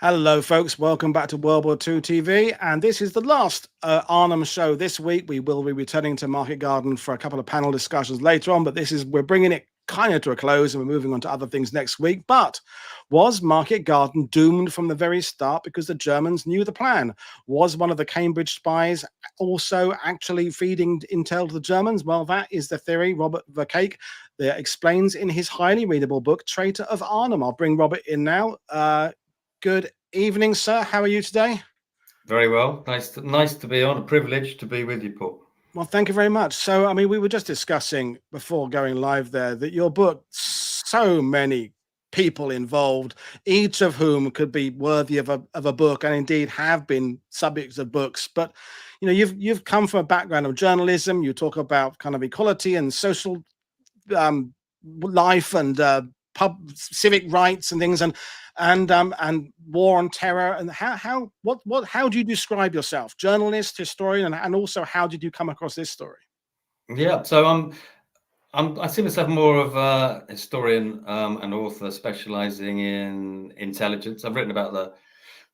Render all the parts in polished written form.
Hello, folks. Welcome back to World War II TV. And this is the last Arnhem show this week. We will be returning to Market Garden for a couple of panel discussions later on, but we're bringing it kind of to a close and we're moving on to other things next week. But was Market Garden doomed from the very start because the Germans knew the plan? Was one of the Cambridge spies also actually feeding intel to the Germans? Well, that is the theory Robert Verkaik explains in his highly readable book, Traitor of Arnhem. I'll bring Robert in now. Good evening, sir. How are you today? Very well. Nice to be on. A privilege to be with you, Paul. Well, thank you very much. So, I mean, we were just discussing before going live there that your book, so many people involved, each of whom could be worthy of a book, and indeed have been subjects of books. But you've come from a background of journalism. You talk about kind of equality and social life and civic rights and things, and war on terror. And how do you describe yourself? Journalist, historian, and also how did you come across this story? Yeah, so I see myself more of a historian and author specializing in intelligence. I've written about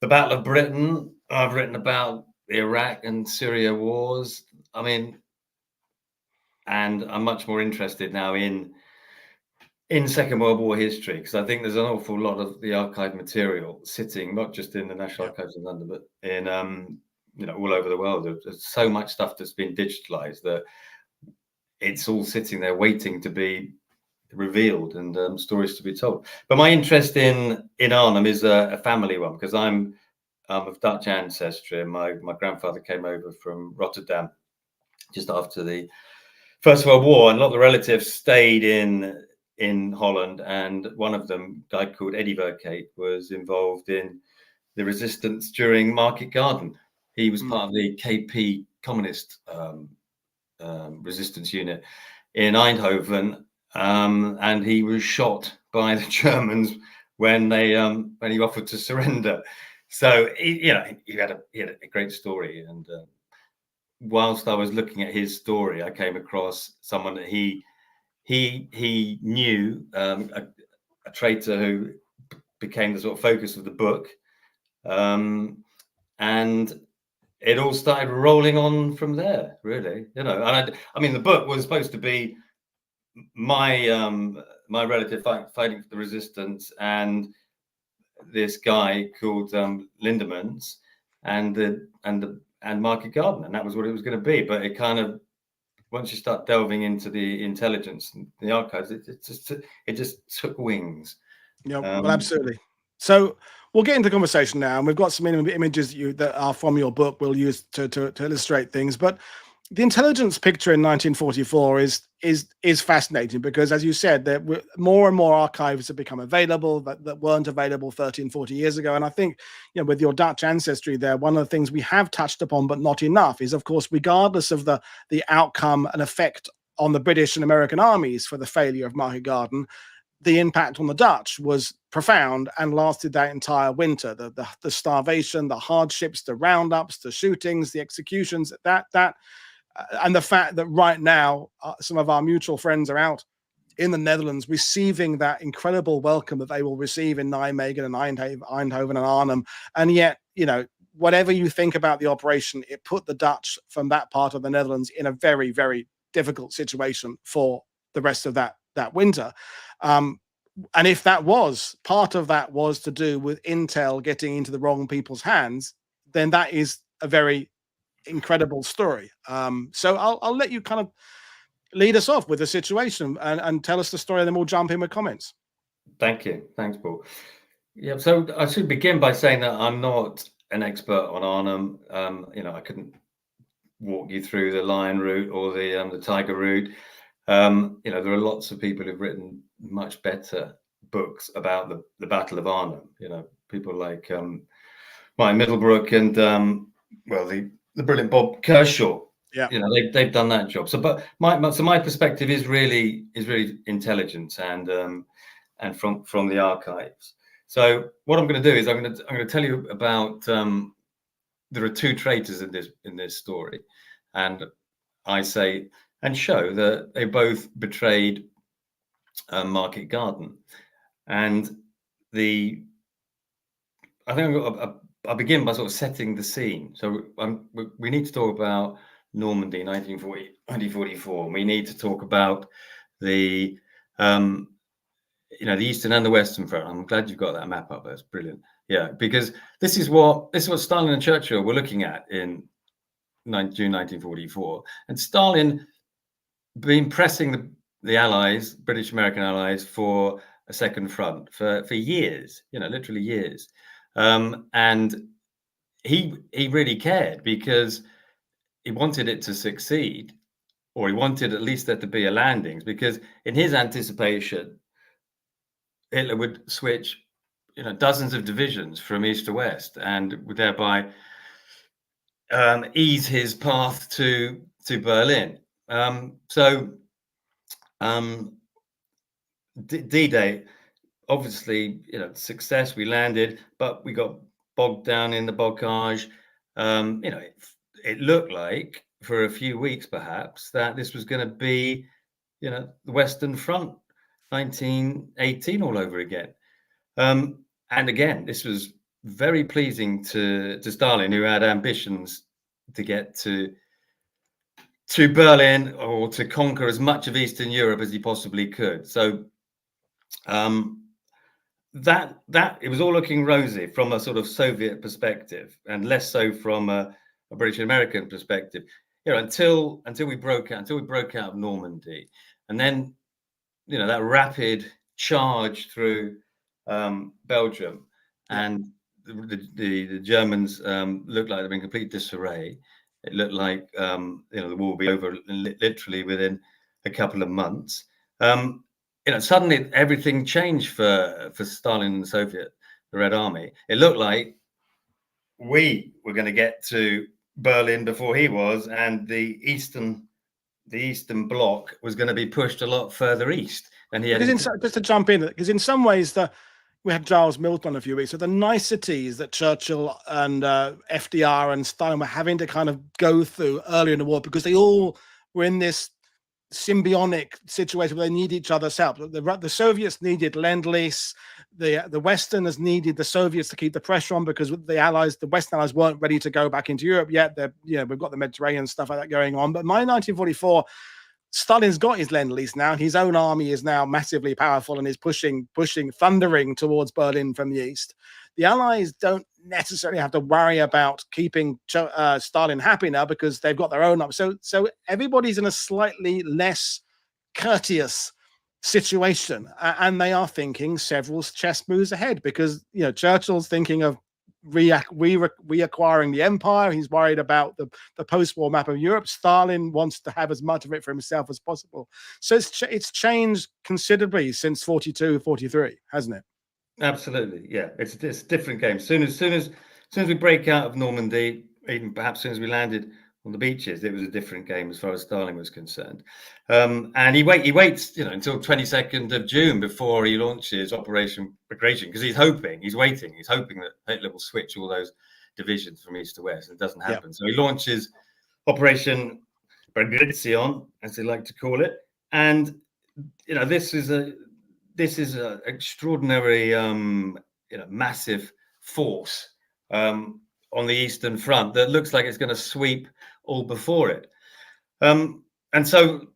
the Battle of Britain. I've written about the Iraq and Syria wars. I mean, and I'm much more interested now in Second World War history, because I think there's an awful lot of the archive material sitting not just in the National Archives in London, but in all over the world. There's so much stuff that's been digitalized that it's all sitting there waiting to be revealed and stories to be told. But my interest in Arnhem is a family one, because I'm of Dutch ancestry, and my grandfather came over from Rotterdam just after the First World War, and a lot of the relatives stayed in Holland, and one of them, a guy called Eddie Verkaik, was involved in the resistance during Market Garden. He was part of the KP communist resistance unit in Eindhoven, and he was shot by the Germans when he offered to surrender. So he had a great story, and whilst I was looking at his story, I came across someone that he knew, a traitor who became the sort of focus of the book, and it all started rolling on from there, really. And I mean, the book was supposed to be my relative fighting for the resistance, and this guy called Lindemans, and Market Garden, and that was what it was going to be. But it kind of, once you start delving into the intelligence and the archives, it just took wings. Yeah, well, absolutely. So we'll get into the conversation now, and we've got some images that are from your book we'll use to illustrate things. But the intelligence picture in 1944 is fascinating, because, as you said, there were more and more archives have become available that weren't available 13, 40 years ago. And I think, with your Dutch ancestry there, one of the things we have touched upon, but not enough, is, of course, regardless of the outcome and effect on the British and American armies for the failure of Market Garden, the impact on the Dutch was profound and lasted that entire winter. The starvation, the hardships, the roundups, the shootings, the executions, and the fact that right now some of our mutual friends are out in the Netherlands receiving that incredible welcome that they will receive in Nijmegen and Eindhoven and Arnhem. And yet, whatever you think about the operation, it put the Dutch from that part of the Netherlands in a very, very difficult situation for the rest of that winter. And if that was part of that was to do with intel getting into the wrong people's hands, then that is a very incredible story. So I'll let you kind of lead us off with the situation and tell us the story, and then we'll jump in with comments. Thank you. Thanks, Paul. Yeah, so I should begin by saying that I'm not an expert on Arnhem. I couldn't walk you through the lion route or the tiger route. There are lots of people who've written much better books about the Battle of Arnhem. People like Martin Middlebrook and the brilliant Bob Kershaw. Yeah, they've done that job. So, but my perspective is really intelligence and from the archives. So what I'm going to do is I'm going to tell you about. There are two traitors in this story, and I say and show that they both betrayed Market Garden, and the I think I'll begin by sort of setting the scene. So we need to talk about Normandy, 1944. We need to talk about the the Eastern and the Western Front. I'm glad you've got that map up. That's brilliant. Yeah, because this is what Stalin and Churchill were looking at in June 1944, and Stalin been pressing the Allies, British American allies, for a second front for years. Literally years, and he really cared because he wanted it to succeed, or he wanted at least there to be a landings, because in his anticipation, Hitler would switch, dozens of divisions from east to west, and would thereby ease his path to Berlin. D-Day, obviously, success. We landed, but we got bogged down in the bocage. It looked like for a few weeks, perhaps, that this was going to be, the Western Front, 1918 all over again. And again, this was very pleasing to Stalin, who had ambitions to get to Berlin, or to conquer as much of Eastern Europe as he possibly could. So that it was all looking rosy from a sort of Soviet perspective, and less so from a British American perspective. Until we broke out of Normandy, and then that rapid charge through Belgium, and the Germans looked like they were in complete disarray. It looked like the war will be over literally within a couple of months. Suddenly everything changed for Stalin and the Red Army. It looked like we were going to get to Berlin before he was, and the Eastern Bloc was going to be pushed a lot further east. And just to jump in, because in some ways we had Giles Milton on a few weeks. So the niceties that Churchill and FDR and Stalin were having to kind of go through earlier in the war, because they all were in this symbiotic situation where they need each other's help. The Soviets needed Lend-Lease. The Westerners needed the Soviets to keep the pressure on, because the Western allies weren't ready to go back into Europe yet. We've got the Mediterranean stuff like that going on. But my 1944, Stalin's got his Lend-Lease now. His own army is now massively powerful and is pushing, thundering towards Berlin from the east. The Allies don't necessarily have to worry about keeping Stalin happy now, because they've got their own up. So everybody's in a slightly less courteous situation, and they are thinking several chess moves ahead, because Churchill's thinking of reacquiring the empire. He's worried about the post-war map of Europe. Stalin wants to have as much of it for himself as possible. So it's changed considerably since 42, 43, hasn't it? Absolutely, yeah. It's a different game. As soon as we break out of Normandy, even perhaps as soon as we landed on the beaches, it was a different game as far as Stalin was concerned. And he waits, until 22nd of June before he launches Operation Bagration, because he's hoping that Hitler will switch all those divisions from east to west, and it doesn't happen. So he launches Operation Bagration, as they like to call it, and this is an extraordinary, massive force on the Eastern Front that looks like it's going to sweep all before it. And so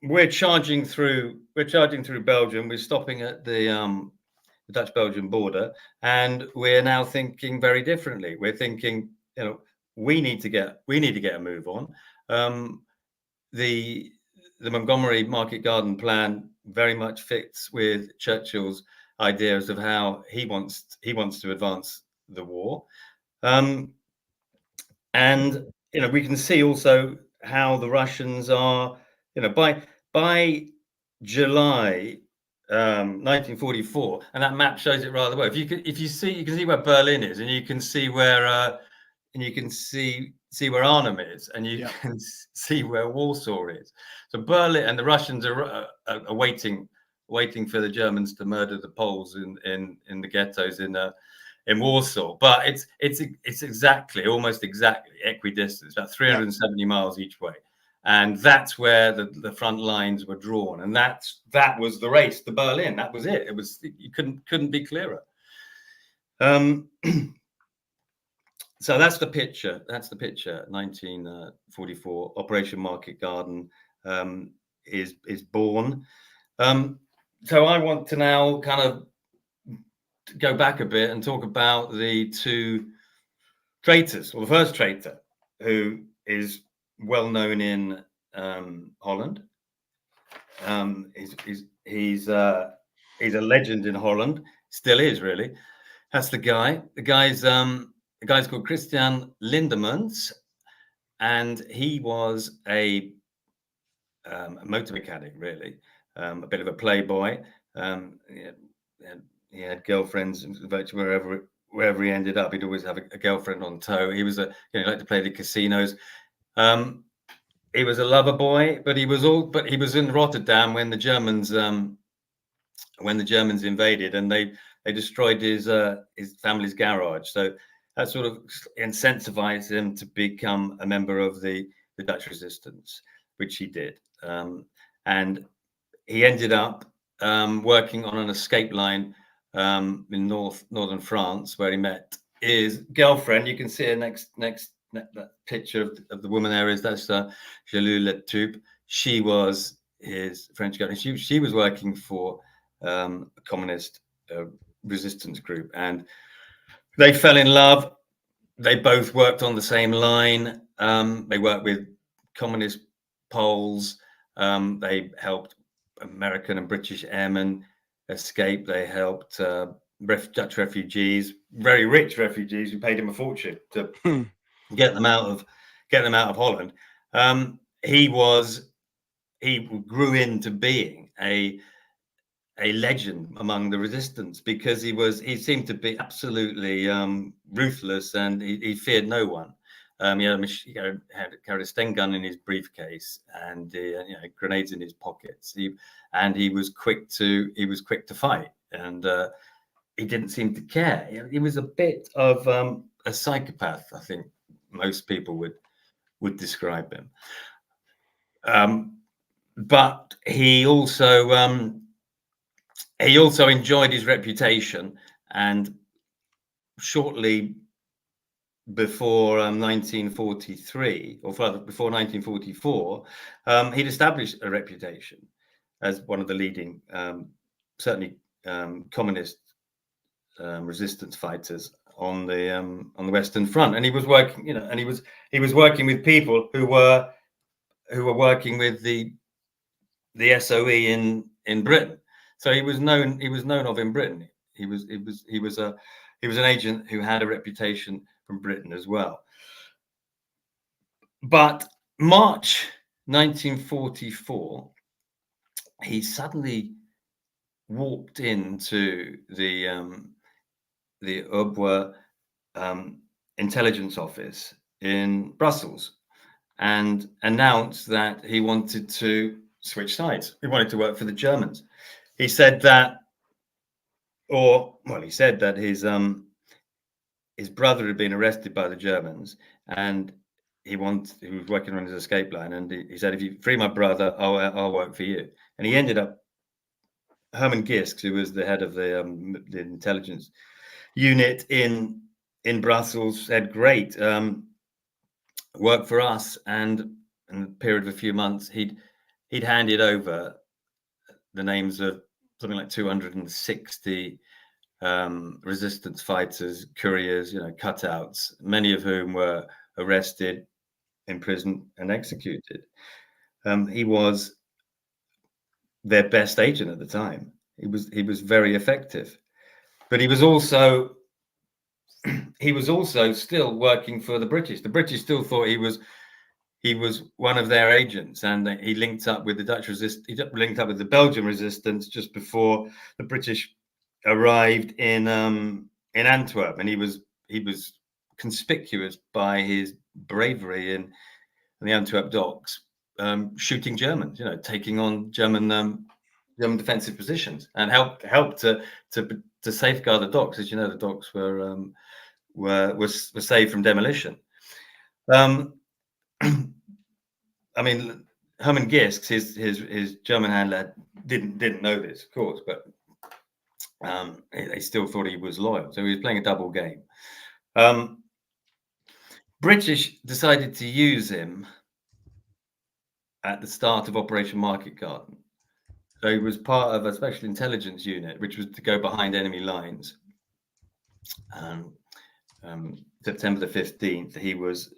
we're charging through Belgium. We're stopping at the Dutch-Belgian border, and we're now thinking very differently. We're thinking, we need to get a move on. The Montgomery Market Garden plan very much fits with Churchill's ideas of how he wants to advance the war, and we can see also how the Russians are, by July 1944, and that map shows it rather well. You can see where Berlin is, and you can see where Arnhem is, and you can see where Warsaw is. So Berlin, and the Russians are waiting for the Germans to murder the Poles in the ghettos in Warsaw. But it's almost exactly equidistant, about 370 miles each way, and that's where the front lines were drawn, and that was the race to Berlin. That was it. You couldn't be clearer. So that's the picture. 1944. Operation Market Garden is born. So I want to now kind of go back a bit and talk about the two traitors. Well, the first traitor, who is well known in Holland. He's a legend in Holland. Still is, really. That's the guy. The guy's called Christian Lindemans, and he was a motor mechanic, really, a bit of a playboy. He had girlfriends virtually wherever he ended up. He'd always have a girlfriend on tow. He was he liked to play the casinos. He was a lover boy, but he was in Rotterdam when the Germans invaded, and they destroyed his family's garage. So that sort of incentivized him to become a member of the Dutch resistance, which he did. And he ended up working on an escape line in northern France, where he met his girlfriend. You can see her next that picture of the woman there. That's Jalou Letoup. She was his French girlfriend. She was working for a communist resistance group, and they fell in love. They both worked on the same line. They worked with communist Poles. They helped American and British airmen escape. They helped Dutch refugees, very rich refugees, who paid him a fortune to get them out of Holland. He grew into being a legend among the resistance, because he seemed to be absolutely ruthless, and he feared no one. He carried a Sten gun in his briefcase, and grenades in his pockets. He was quick to fight, and he didn't seem to care. He was a bit of a psychopath, I think most people would describe him. But he also enjoyed his reputation, and shortly before 1943, or further before 1944, he'd established a reputation as one of the leading, certainly communist resistance fighters on the Western Front. And he was working, he was working with people who were working with the SOE in Britain. So he was known of in Britain. He was an agent who had a reputation from Britain as well. But March 1944, he suddenly walked into the WWII intelligence office in Brussels and announced that he wanted to switch sides. He wanted to work for the Germans. He said that, his brother had been arrested by the Germans, and he was working on his escape line, and he said, if you free my brother, I'll work for you. And he ended up, Herman Gisks, who was the head of the intelligence unit in Brussels, said, great, work for us. And in the period of a few months, he'd handed over the names of something like 260 resistance fighters, couriers, cutouts, many of whom were arrested, imprisoned, and executed. He was their best agent at the time. He was very effective, but he was also still working for the British. The British still thought he was one of their agents, and he linked up with the Dutch resistance. He linked up with the Belgian resistance just before the British arrived in Antwerp, and he was conspicuous by his bravery in the Antwerp docks, shooting Germans, taking on German defensive positions, and helped to safeguard the docks. As you know, the docks were saved from demolition. I mean, Herman Gisks, his German handler, didn't know this, of course, but they still thought he was loyal. So he was playing a double game. British decided to use him at the start of Operation Market Garden. So he was part of a special intelligence unit, which was to go behind enemy lines. September the 15th, it was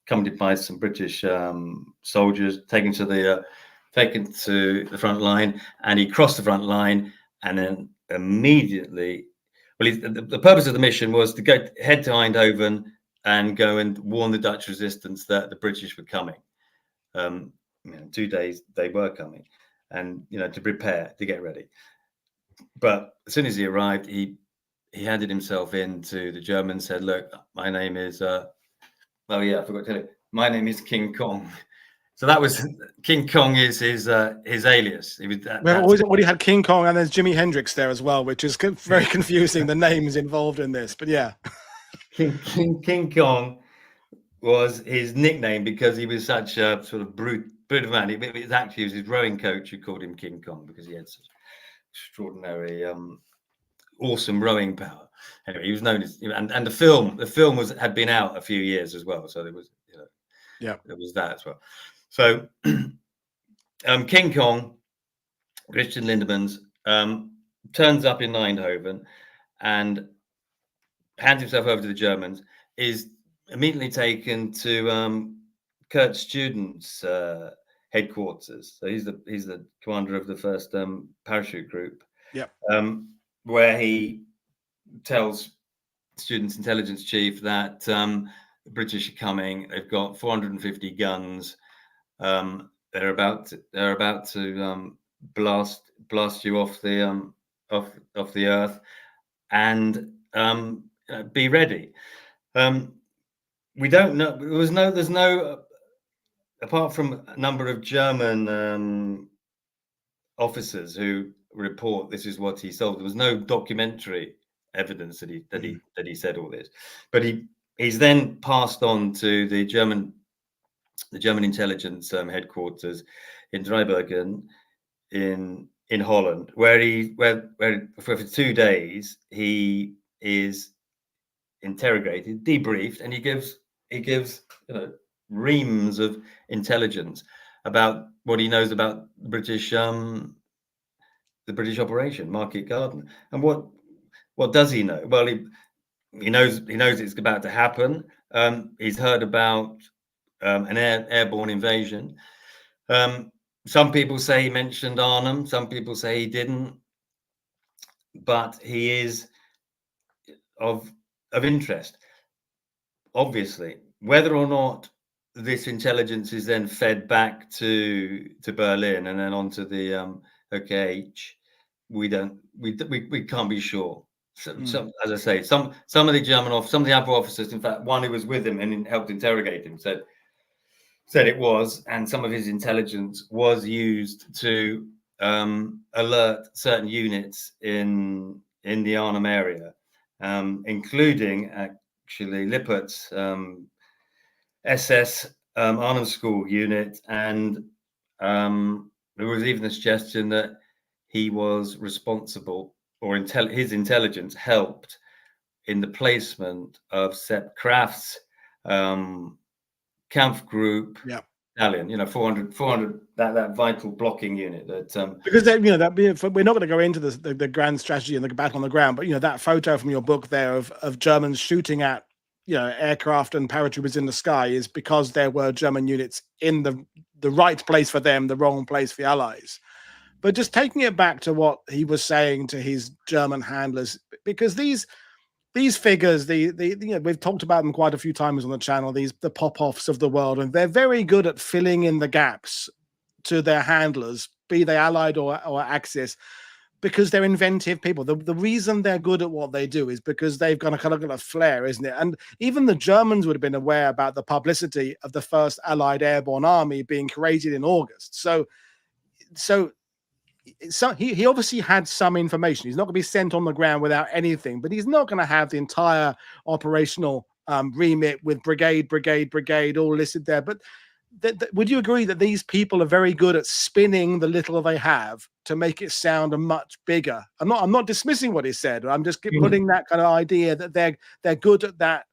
accompanied by some British soldiers taken to the front line, and he crossed the front line, and then immediately, the purpose of the mission was to head to Eindhoven and go and warn the Dutch resistance that the British were coming. 2 days they were coming, and to prepare, to get ready. But as soon as he arrived, he handed himself in to the Germans, said, "Look, my name is I forgot to tell you, my name is King Kong." So that was King Kong is his alias. We've already had King Kong, and there's Jimi Hendrix there as well, which is very confusing. The names involved in this, but yeah, King Kong was his nickname because he was such a sort of brute man. It was actually his rowing coach who called him King Kong because he had such extraordinary, awesome rowing power. Anyway, he was known as, and the film had been out a few years as well, so there was, there was that as well. So, King Kong, Christian Lindemans, turns up in Eindhoven and hands himself over to the Germans. Is immediately taken to Kurt Student's headquarters. So he's the commander of the first parachute group. Yeah. Where he tells Student's intelligence chief that the British are coming. They've got 450 guns. They're about to blast you off the earth, and be ready. We don't know. There's no, apart from a number of German officers who report this is what he sold. There was no documentary evidence that he said all this, but he's then passed on to the German intelligence headquarters in Drybergen in Holland, where for 2 days he is interrogated, debriefed, and he gives reams of intelligence about what he knows about the British operation Market Garden. And what does he know? Well, he knows it's about to happen. He's heard about an airborne invasion. Some people say he mentioned Arnhem, some people say he didn't, but he is of interest. Obviously, whether or not this intelligence is then fed back to Berlin and then onto the OKH, we can't be sure. So, as I say, some of the other officers, in fact, one who was with him and helped interrogate him, said it was, and some of his intelligence was used to alert certain units in the Arnhem area, including actually Lippert's SS Arnhem School unit, and there was even a suggestion that he was responsible, or his intelligence helped in the placement of Sepp Kraft's Kampfgruppe battalion, 400 that vital blocking unit that because we're not going to go into the grand strategy and the battle on the ground, but that photo from your book there of Germans shooting at aircraft and paratroopers in the sky is because there were German units in the right place for them, the wrong place for the Allies. But just taking it back to what he was saying to his German handlers, because these figures, we've talked about them quite a few times on the channel, the Popoffs of the world, and they're very good at filling in the gaps to their handlers, be they Allied or Axis, because they're inventive people. The reason they're good at what they do is because they've got a kind of a flair, isn't it? And even the Germans would have been aware about the publicity of the first Allied airborne army being created in August. So he obviously had some information. He's not going to be sent on the ground without anything, but he's not going to have the entire operational remit with brigade all listed there. But would you agree that these people are very good at spinning the little they have to make it sound a much bigger? I'm not dismissing what he said. I'm just putting that kind of idea that they're good at that,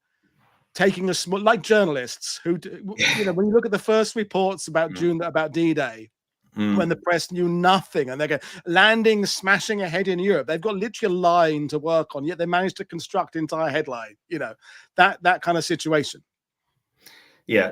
taking a small, like journalists who, you know, when you look at the first reports about about D-Day, when the press knew nothing, and they're landing, smashing ahead in Europe, they've got literally a line to work on, yet they managed to construct entire headline. You know, that kind of situation. Yeah,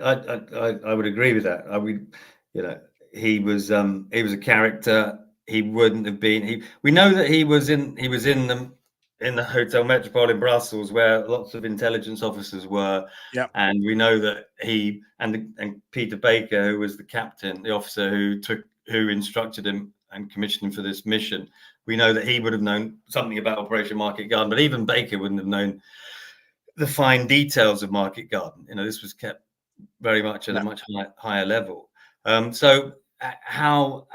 I would agree with that. I would, you know, he was a character. He wouldn't have been. We know that he was in the Hotel Metropole in Brussels, where lots of intelligence officers were. Yeah. And we know that he and Peter Baker, who was the captain, the officer who instructed him and commissioned him for this mission, we know that he would have known something about Operation Market Garden, but even Baker wouldn't have known the fine details of Market Garden. You know, this was kept very much at a much higher level. So how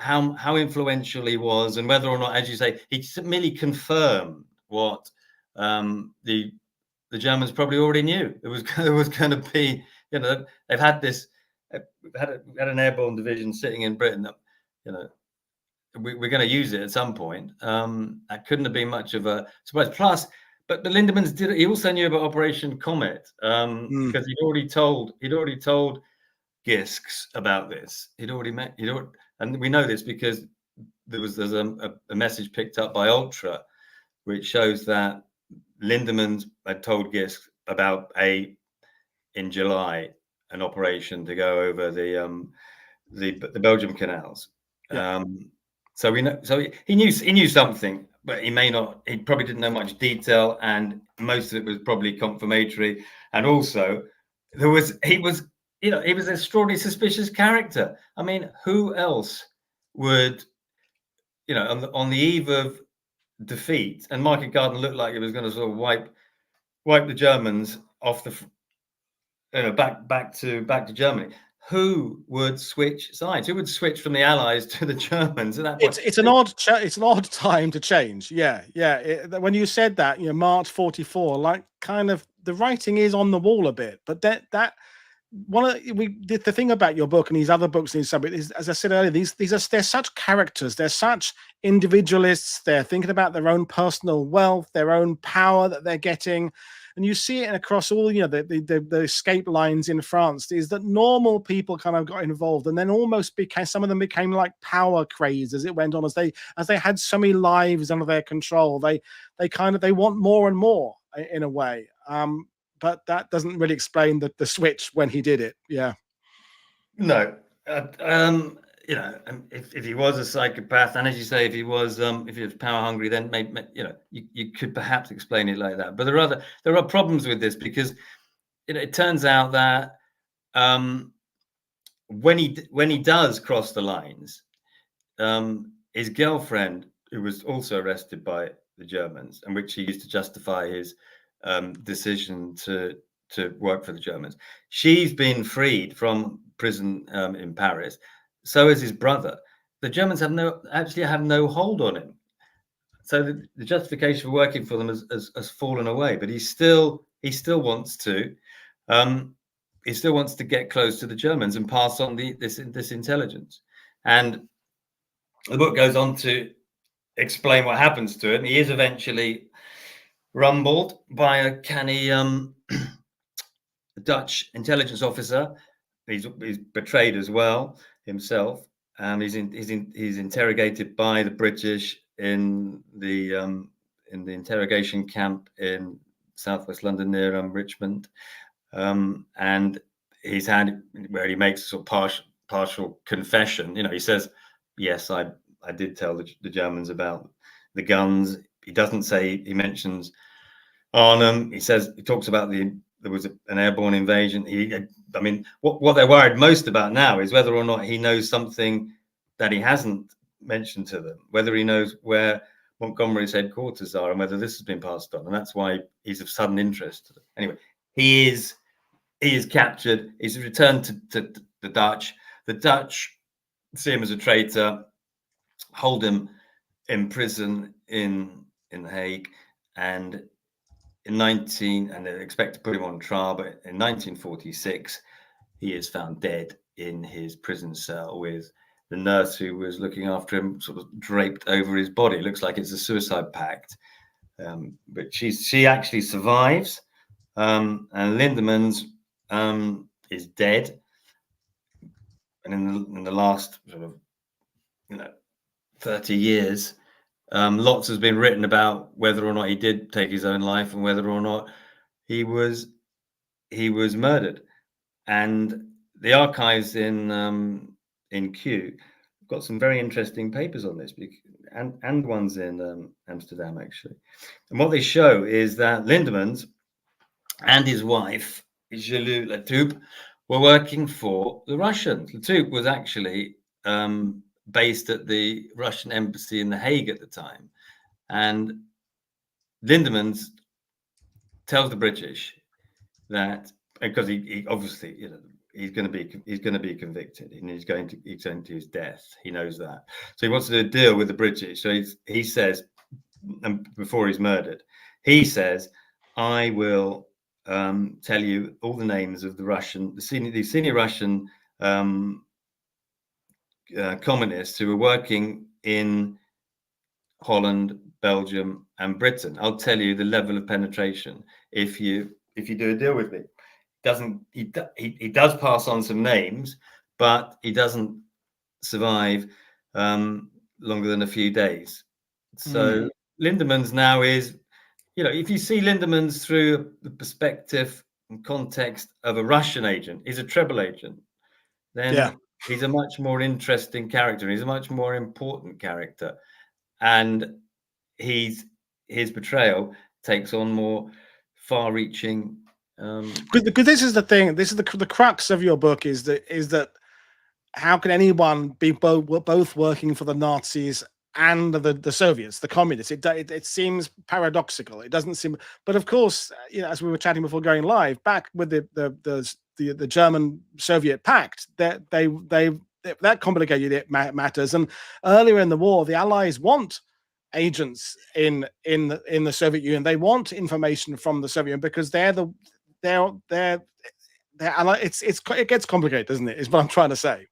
influential he was, and whether or not, as you say, he merely confirmed what the Germans probably already knew. There was going to be, you know, they've had this, had an airborne division sitting in Britain that, you know, we're going to use it at some point. That couldn't have been much of a surprise. Plus, but the Lindemans did. He also knew about Operation Comet because he'd already told Gisks about this. And we know this because there's a message picked up by Ultra, which shows that Lindemans had told Gisks about in July an operation to go over the Belgium canals. Yeah. So we know. So he knew something, but he probably didn't know much detail, and most of it was probably confirmatory. And also, he was an extraordinarily suspicious character. I mean, who else would, you know, on the eve of defeat, and Market Garden looked like it was going to sort of wipe the Germans off the, you know, back to Germany. Who would switch sides? Who would switch from the Allies to the Germans at that point? It's an odd time to change. Yeah. When you said that, you know, March 44, like, kind of the writing is on the wall a bit. But that the thing about your book and these other books in these subjects is, as I said earlier, they're such characters, they're such individualists. They're thinking about their own personal wealth, their own power that they're getting. And you see it across all, you know, the escape lines in France, is that normal people kind of got involved, and then almost some of them became like power crazed as it went on, as they had so many lives under their control. They want more and more in a way. But that doesn't really explain the switch when he did it. Yeah. No. You know, if he was a psychopath, and as you say, if he was power hungry, then maybe, you know, you could perhaps explain it like that. But there are problems with this, because, you know, it turns out that when he does cross the lines, his girlfriend, who was also arrested by the Germans, and which he used to justify his decision to work for the Germans, she's been freed from prison in Paris. So is his brother. The Germans have no hold on him. So the justification for working for them has fallen away. But he still wants to get close to the Germans and pass on this intelligence. And the book goes on to explain what happens to him. He is eventually rumbled by a canny Dutch intelligence officer. He's betrayed as well himself. He's interrogated by the British in the interrogation camp in southwest London near Richmond, and he's had where he makes a sort of partial confession. You know, he says, "Yes, I did tell the Germans about the guns." He doesn't say. He mentions Arnhem. He talks about there was an airborne invasion. I mean, what they're worried most about now is whether or not he knows something that he hasn't mentioned to them, whether he knows where Montgomery's headquarters are, and whether this has been passed on. And that's why he's of sudden interest to them. Anyway, he is captured. He's returned to the Dutch. The Dutch see him as a traitor, hold him in prison in The Hague, and they expect to put him on trial, but in 1946, he is found dead in his prison cell with the nurse who was looking after him sort of draped over his body. It looks like it's a suicide pact. But she actually survives, and Lindemans is dead. And in the last sort of 30 years, lots has been written about whether or not he did take his own life and whether or not he was murdered. And the archives in Kew have got some very interesting papers on this, and ones in Amsterdam actually. And what they show is that Lindemans and his wife Julie Latoupe were working for the Russians. Latoupe was actually based at the Russian embassy in The Hague at the time, and Lindemans tells the British that because he obviously he's going to be convicted and he's going to his death. He knows that, so he wants to do a deal with the British. So he says, and before he's murdered, he says, "I will tell you all the names of the senior Russian communists who were working in Holland, Belgium, and Britain. I'll tell you the level of penetration if you do a deal with me." He does pass on some names, but he doesn't survive longer than a few days. So Lindemans now is, if you see Lindemans through the perspective and context of a Russian agent, he's a treble agent, then he's a much more interesting character. He's a much more important character, and his betrayal takes on more far-reaching. Because this is the thing. This is the crux of your book. Is that how can anyone be both working for the Nazis and the Soviets, the communists? It seems paradoxical. It doesn't seem, but of course, as we were chatting before going live, back with the German Soviet pact, that complicated matters. And earlier in the war, the Allies want agents in the Soviet Union. They want information from the Soviet Union because it gets complicated, doesn't it? Is what I'm trying to say.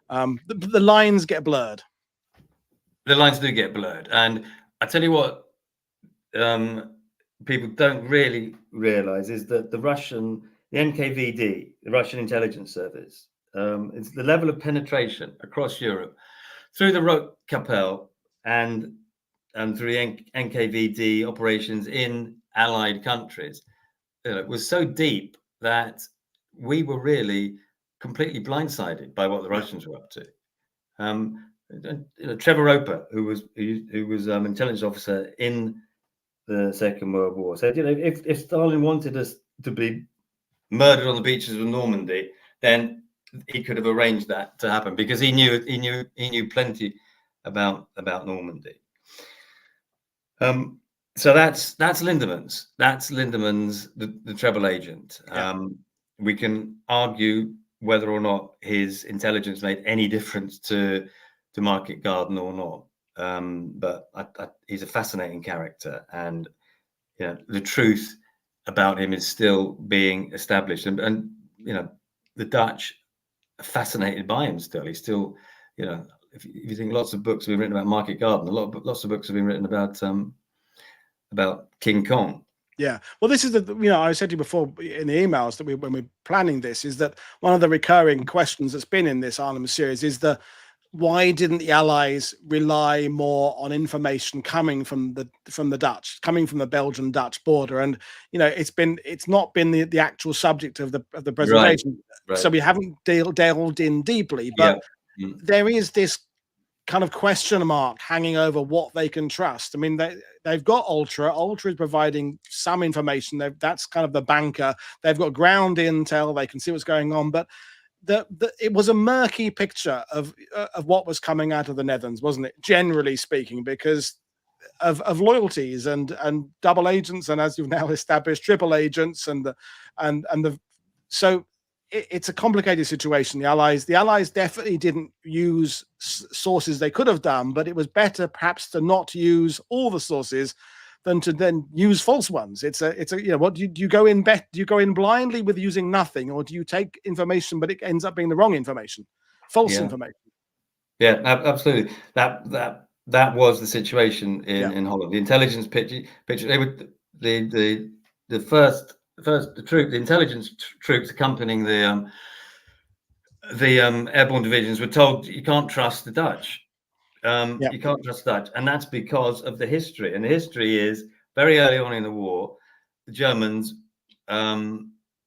The lines get blurred. The lines do get blurred, and I tell you what, people don't really realize is that the NKVD, the Russian intelligence service, it's the level of penetration across Europe through the Rotkapelle and through the NKVD operations in allied countries. It was so deep that we were really completely blindsided by what the Russians were up to. Trevor Roper, who was intelligence officer in the Second World War, said, if Stalin wanted us to be murdered on the beaches of Normandy, then he could have arranged that to happen because he knew plenty about Normandy. So that's Lindemans. That's Lindemans, the treble agent. We can argue whether or not his intelligence made any difference to Market Garden or not, but he's a fascinating character, and the truth about him is still being established, and the Dutch are fascinated by him still. He's still, if you think lots of books have been written about Market Garden, lots of books have been written about King Kong. Yeah, well, this is I said to you before in the emails that when we're planning this, is that one of the recurring questions that's been in this Arnhem series is why didn't the Allies rely more on information coming from the Dutch, coming from the Belgian-Dutch border? And it's not been the actual subject of the presentation, right. So we haven't delved in deeply. But there is this kind of question mark hanging over what they can trust. I mean, they've got Ultra. Ultra is providing some information. That's kind of the banker. They've got ground intel. They can see what's going on, but it was a murky picture of what was coming out of the Netherlands, wasn't it? Generally speaking, because of loyalties and double agents, and as you've now established, triple agents, so it's a complicated situation. The Allies definitely didn't use sources they could have done, but it was better perhaps to not use all the sources, than to then use false ones. It's a what do you go in do you go in blindly with using nothing, or do you take information but it ends up being the wrong information, false information? Yeah, absolutely. That was the situation in Holland. The intelligence picture. They were the intelligence troops accompanying the airborne divisions were told you can't trust the Dutch. You can't trust the Dutch, and that's because of the history. And the history is very early on in the war, the Germans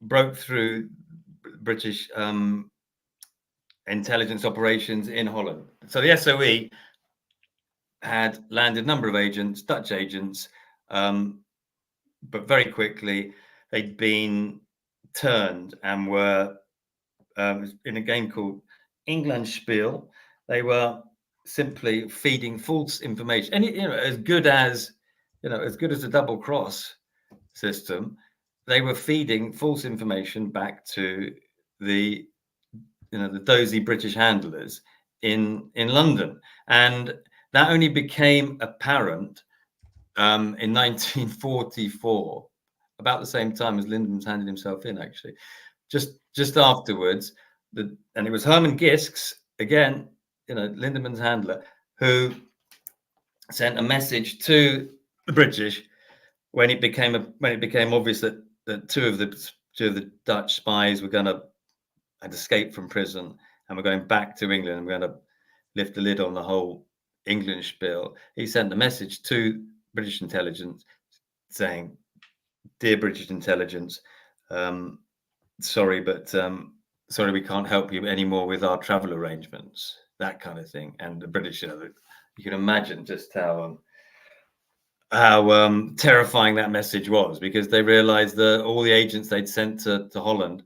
broke through British intelligence operations in Holland. So the SOE had landed a number of agents, Dutch agents, but very quickly they'd been turned and were in a game called Englandspiel. They were simply feeding false information, and as good as a double cross system, they were feeding false information back to the dozy British handlers in London, and that only became apparent in 1944, about the same time as Lindemans handed himself in, actually. Just afterwards, and it was Herman Gisks, again, Lindemans' handler, who sent a message to the British when it became obvious that two of the Dutch spies had escaped from prison and were going back to England and were going to lift the lid on the whole Englandspiel. He sent a message to British intelligence saying, "Dear British intelligence, sorry, we can't help you anymore with our travel arrangements," that kind of thing. And the British, you can imagine just how terrifying that message was, because they realized that all the agents they'd sent to Holland,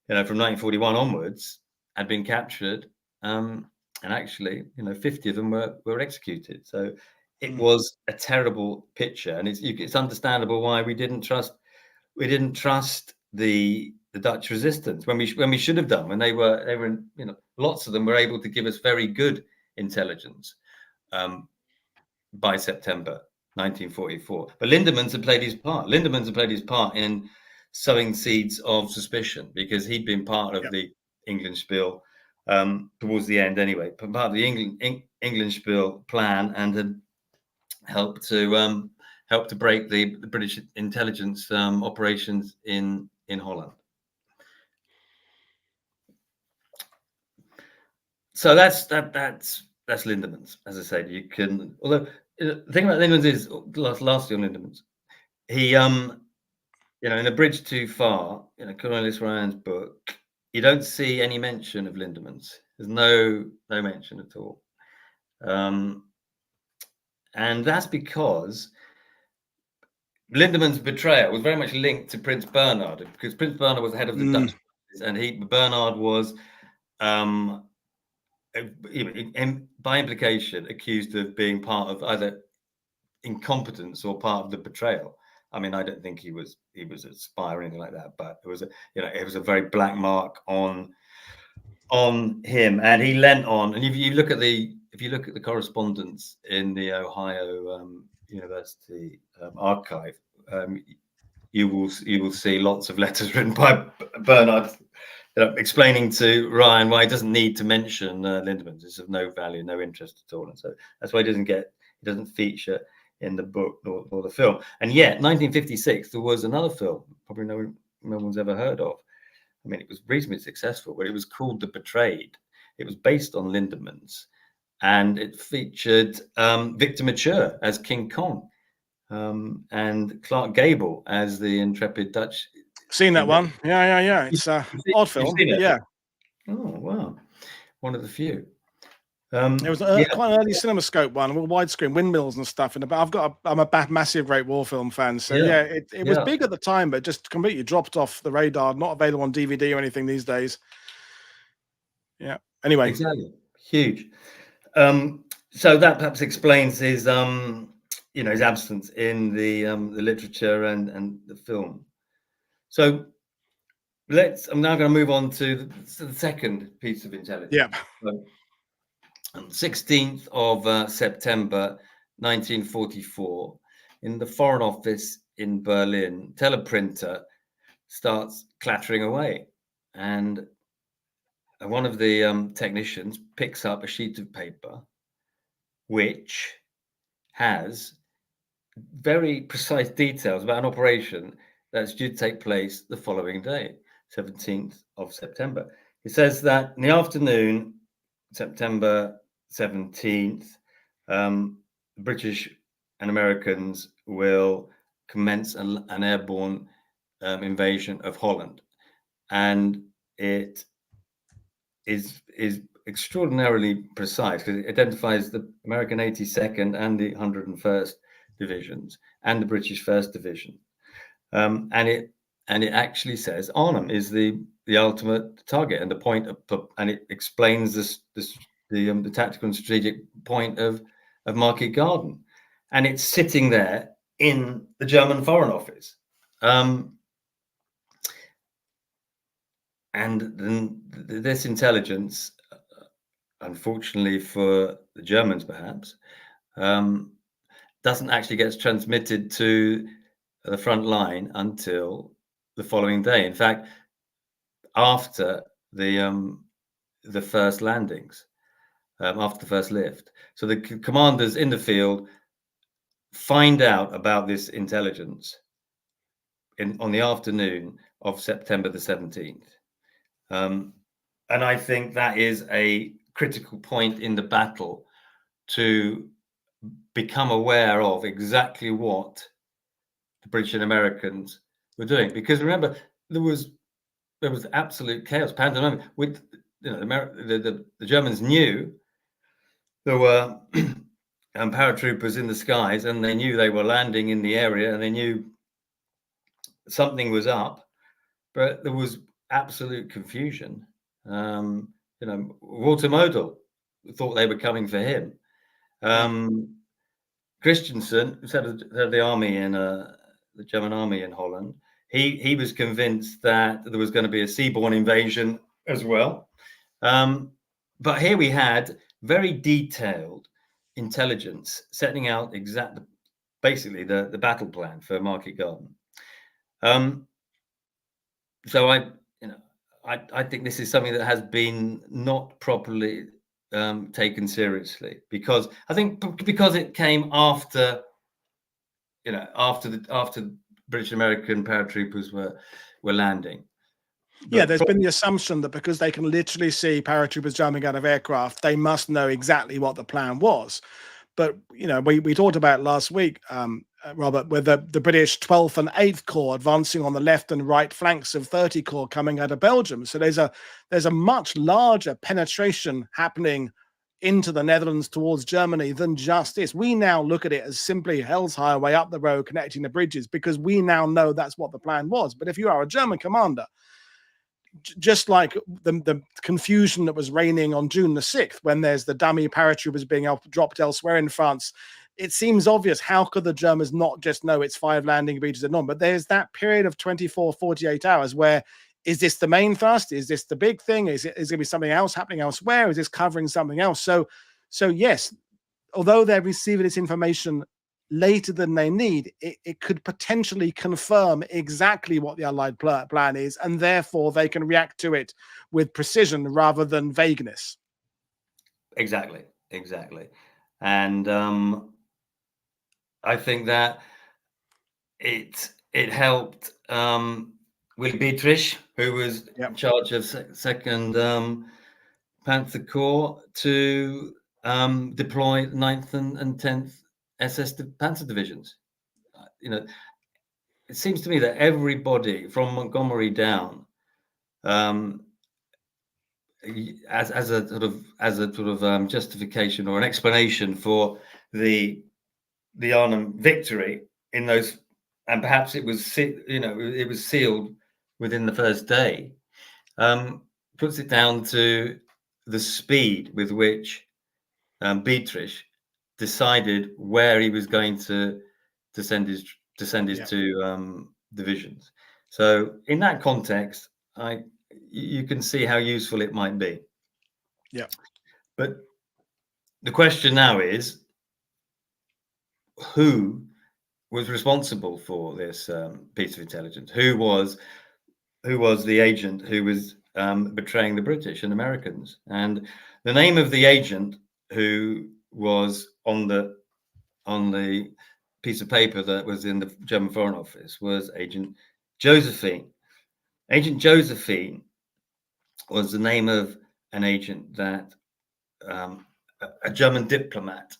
from 1941 onwards, had been captured, and actually, 50 of them were executed. So it was a terrible picture, and it's understandable why we didn't trust the Dutch resistance when we should have done, when they were lots of them were able to give us very good intelligence by September 1944. But Lindemans had played his part. Lindemans had played his part in sowing seeds of suspicion, because he'd been part of the Englandspiel towards the end, anyway, part of the Englandspiel plan, and had helped to break the British intelligence operations in Holland. So that's Lindemans. As I said, you can. Although the thing about Lindemans is, lastly on Lindemans, he in A Bridge Too Far, Cornelis Ryan's book, you don't see any mention of Lindemans. There's no mention at all, and that's because Lindemans' betrayal was very much linked to Prince Bernhard, because Prince Bernhard was the head of the Dutch, and Bernhard was, by implication, accused of being part of either incompetence or part of the betrayal. I mean, I don't think he was a spy or anything like that, but it was a very black mark on him, and he lent on. And if you look at the correspondence in the Ohio University archive, you will see lots of letters written by Bernhard explaining to Ryan why he doesn't need to mention Lindemans. It's of no value, no interest at all, and so that's why he doesn't feature in the book or the film. And yet, 1956, there was another film probably no one's ever heard of. I mean, it was reasonably successful, but it was called The Betrayed. It was based on Lindemans, and it featured Victor Mature as King Kong, and Clark Gable as the intrepid Dutch. Seen that one? Yeah. It's odd film. Yeah. Oh wow, one of the few. It was quite an early CinemaScope one with widescreen windmills and stuff. I'm a massive Great War film fan, so it was big at the time, but just completely dropped off the radar. Not available on DVD or anything these days. Yeah. Anyway, exactly, huge. So that perhaps explains his his absence in the literature and the film. So I'm now going to move on to the second piece of intelligence. Yeah. So, 16th of September 1944, in the Foreign Office in Berlin, teleprinter starts clattering away, and one of the technicians picks up a sheet of paper which has very precise details about an operation that's due to take place the following day, 17th of September. It says that in the afternoon, September 17th, British and Americans will commence an airborne invasion of Holland, and it is extraordinarily precise because it identifies the American 82nd and the 101st divisions and the British 1st Division, and it actually says Arnhem is the ultimate target and the point of, and it explains the tactical and strategic point of Market Garden, and it's sitting there in the German Foreign Office. And then this intelligence, unfortunately for the Germans perhaps, doesn't actually get transmitted to the front line until the following day. In fact, after the first landings, after the first lift. So the commanders in the field find out about this intelligence on the afternoon of September the 17th. And I think that is a critical point in the battle to become aware of exactly what the British and Americans were doing. Because remember, there was absolute chaos, pandemonium. With the Germans knew there were paratroopers in the skies, and they knew they were landing in the area, and they knew something was up, but there was absolute confusion. Walter Model thought they were coming for him. Christensen, who said the army in the German army in Holland, he was convinced that there was going to be a seaborne invasion as well. But here we had very detailed intelligence setting out basically the battle plan for Market Garden. So I think this is something that has been not properly taken seriously, because I think because it came after British American paratroopers were landing. Yeah, there's been the assumption that because they can literally see paratroopers jumping out of aircraft, they must know exactly what the plan was. But we talked about last week, Robert, with the British 12th and 8th Corps advancing on the left and right flanks of 30 Corps coming out of Belgium. So there's a much larger penetration happening into the Netherlands towards Germany than just this. We now look at it as simply Hell's Highway up the road connecting the bridges, because we now know that's what the plan was. But if you are a German commander, just like the confusion that was reigning on June the 6th, when there's the dummy paratroopers being dropped elsewhere in France, it seems obvious. How could the Germans not just know it's 5 landing regions and on? But there's that period of 24, 48 hours where, is this the main thrust? Is this the big thing? Is it going to be something else happening elsewhere? Is this covering something else? So yes, although they're receiving this information later than they need, it could potentially confirm exactly what the Allied plan is, and therefore they can react to it with precision rather than vagueness. Exactly. And I think that it helped Willy Dietrich, who was in charge of 2nd Panther Corps, to deploy 9th and 10th SS Panzer divisions. It seems to me that everybody from Montgomery down, as a sort of justification or an explanation for the Arnhem victory in those, and perhaps it was sealed within the first day, puts it down to the speed with which Dietrich decided where he was going to send his two divisions. So in that context, you can see how useful it might be. Yeah. But the question now is, who was responsible for this piece of intelligence. Who was the agent who was betraying the British and Americans? And the name of the agent who was on the piece of paper that was in the German Foreign Office was Agent Josephine. Agent Josephine was the name of an agent that a German diplomat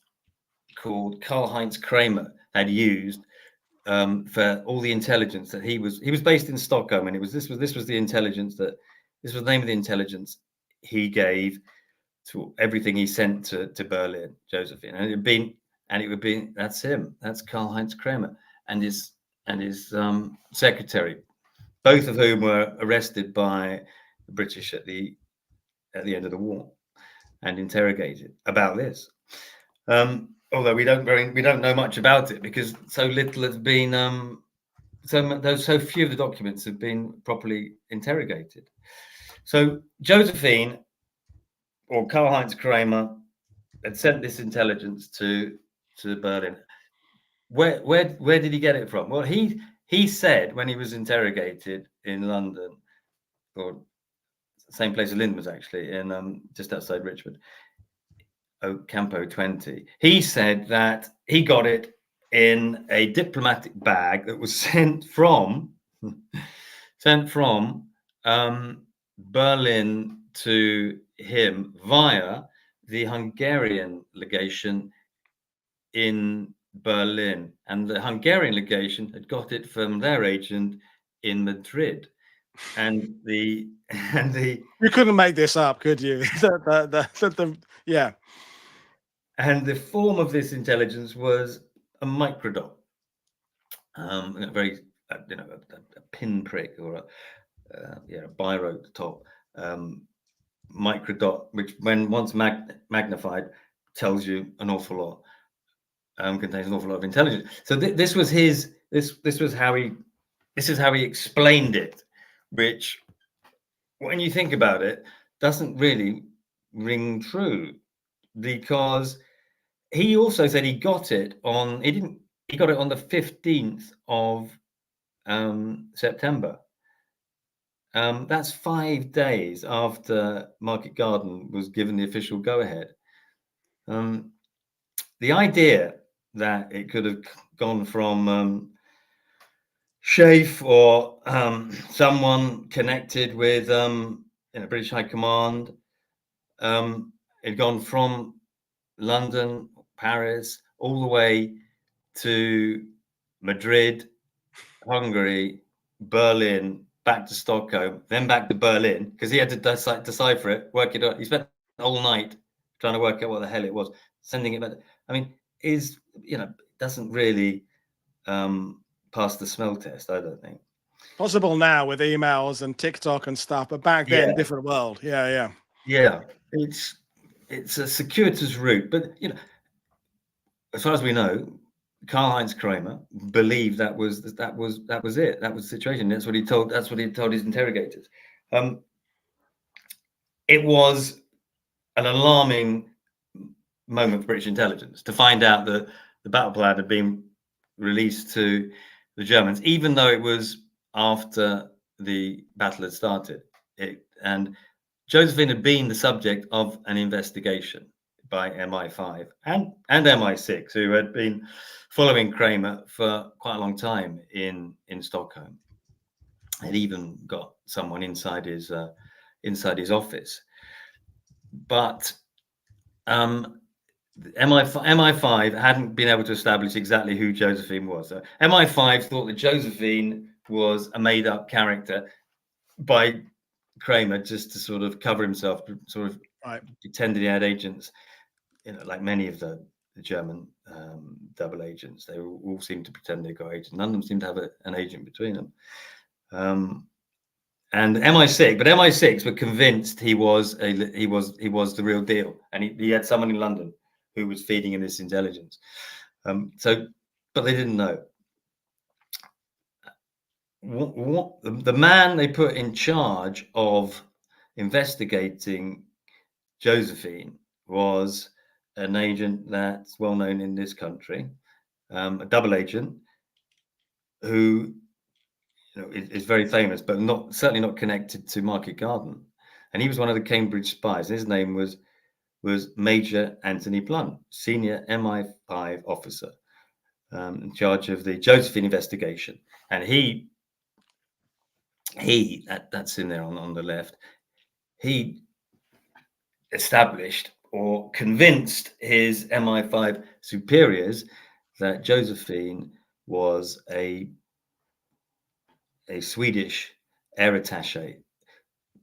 called Karl-Heinz Kramer had used for all the intelligence that he was based in Stockholm, and this was the intelligence that this was the name of the intelligence he gave to everything he sent to Berlin, Josephine, and it would be that's him, that's Karl-Heinz Kramer and his secretary, both of whom were arrested by the British at the end of the war and interrogated about this. Although we don't know much about it because so little has been so few of the documents have been properly interrogated. So Josephine or Karl-Heinz Kramer had sent this intelligence to Berlin. Where did he get it from? Well, he said when he was interrogated in London, or same place as Lindemans actually, in just outside Richmond, Campo 20. He said that he got it in a diplomatic bag that was sent from Berlin to him via the Hungarian legation in Berlin, and the Hungarian legation had got it from their agent in Madrid. And you couldn't make this up, could you? Yeah. And the form of this intelligence was a microdot, a very a pinprick or a biro at the top, microdot, which when once magnified tells you an awful lot, contains an awful lot of intelligence. So this was how he explained it, which, when you think about it, doesn't really ring true, because he also said he got it on the 15th of September. That's 5 days after Market Garden was given the official go-ahead. The idea that it could have gone from Schaeff or someone connected with British High Command, had gone from London, Paris, all the way to Madrid, Hungary, Berlin, back to Stockholm, then back to Berlin, because he had to decipher it, work it out. He spent the whole night trying to work out what the hell it was, sending it back. I mean, doesn't really pass the smell test, I don't think. Possible now with emails and TikTok and stuff, but back then, different world. Yeah. It's a circuitous route, but as far as we know, Karl-Heinz Kramer believed that was it. That was the situation. That's what he told his interrogators. It was an alarming moment for British intelligence to find out that the battle plan had been released to the Germans, even though it was after the battle had started. And Josephine had been the subject of an investigation by MI5 and MI6, who had been following Kramer for quite a long time in Stockholm. Had even got someone inside his office. But MI5 hadn't been able to establish exactly who Josephine was. So MI5 thought that Josephine was a made-up character by Kramer, just to sort of cover himself, sort of pretended he had agents. Like many of the German double agents, they all seem to pretend they got agents. None of them seem to have an agent between them. And MI6 were convinced he was the real deal, and he had someone in London who was feeding him this intelligence. But they didn't know. The man they put in charge of investigating Josephine was an agent that's well known in this country, a double agent who is very famous, but certainly not connected to Market Garden. And he was one of the Cambridge spies. His name was Major Anthony Blunt, senior MI5 officer in charge of the Josephine investigation. And that's in there on the left, he established or convinced his MI5 superiors that Josephine was a Swedish air attaché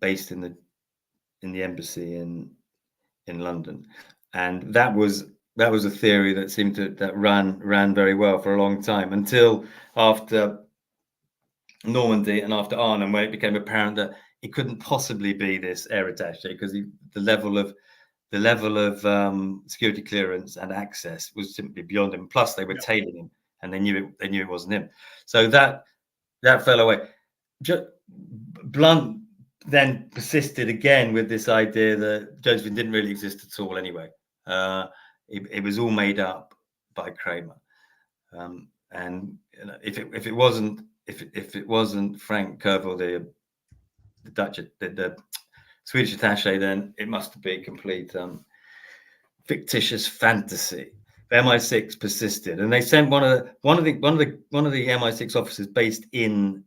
based in the embassy in London, and that was a theory that seemed that ran very well for a long time, until after Normandy and after Arnhem, where it became apparent that it couldn't possibly be this air attaché, because the level of security clearance and access was simply beyond him. Plus, they were tailing him, and they knew it wasn't him. So that fell away. Blunt then persisted again with this idea that Josephine didn't really exist at all anyway. It was all made up by Kramer, and if it wasn't Frank Kervil, the Swedish attaché, then it must be a complete fictitious fantasy. The MI6 persisted, and they sent one of the MI6 officers based in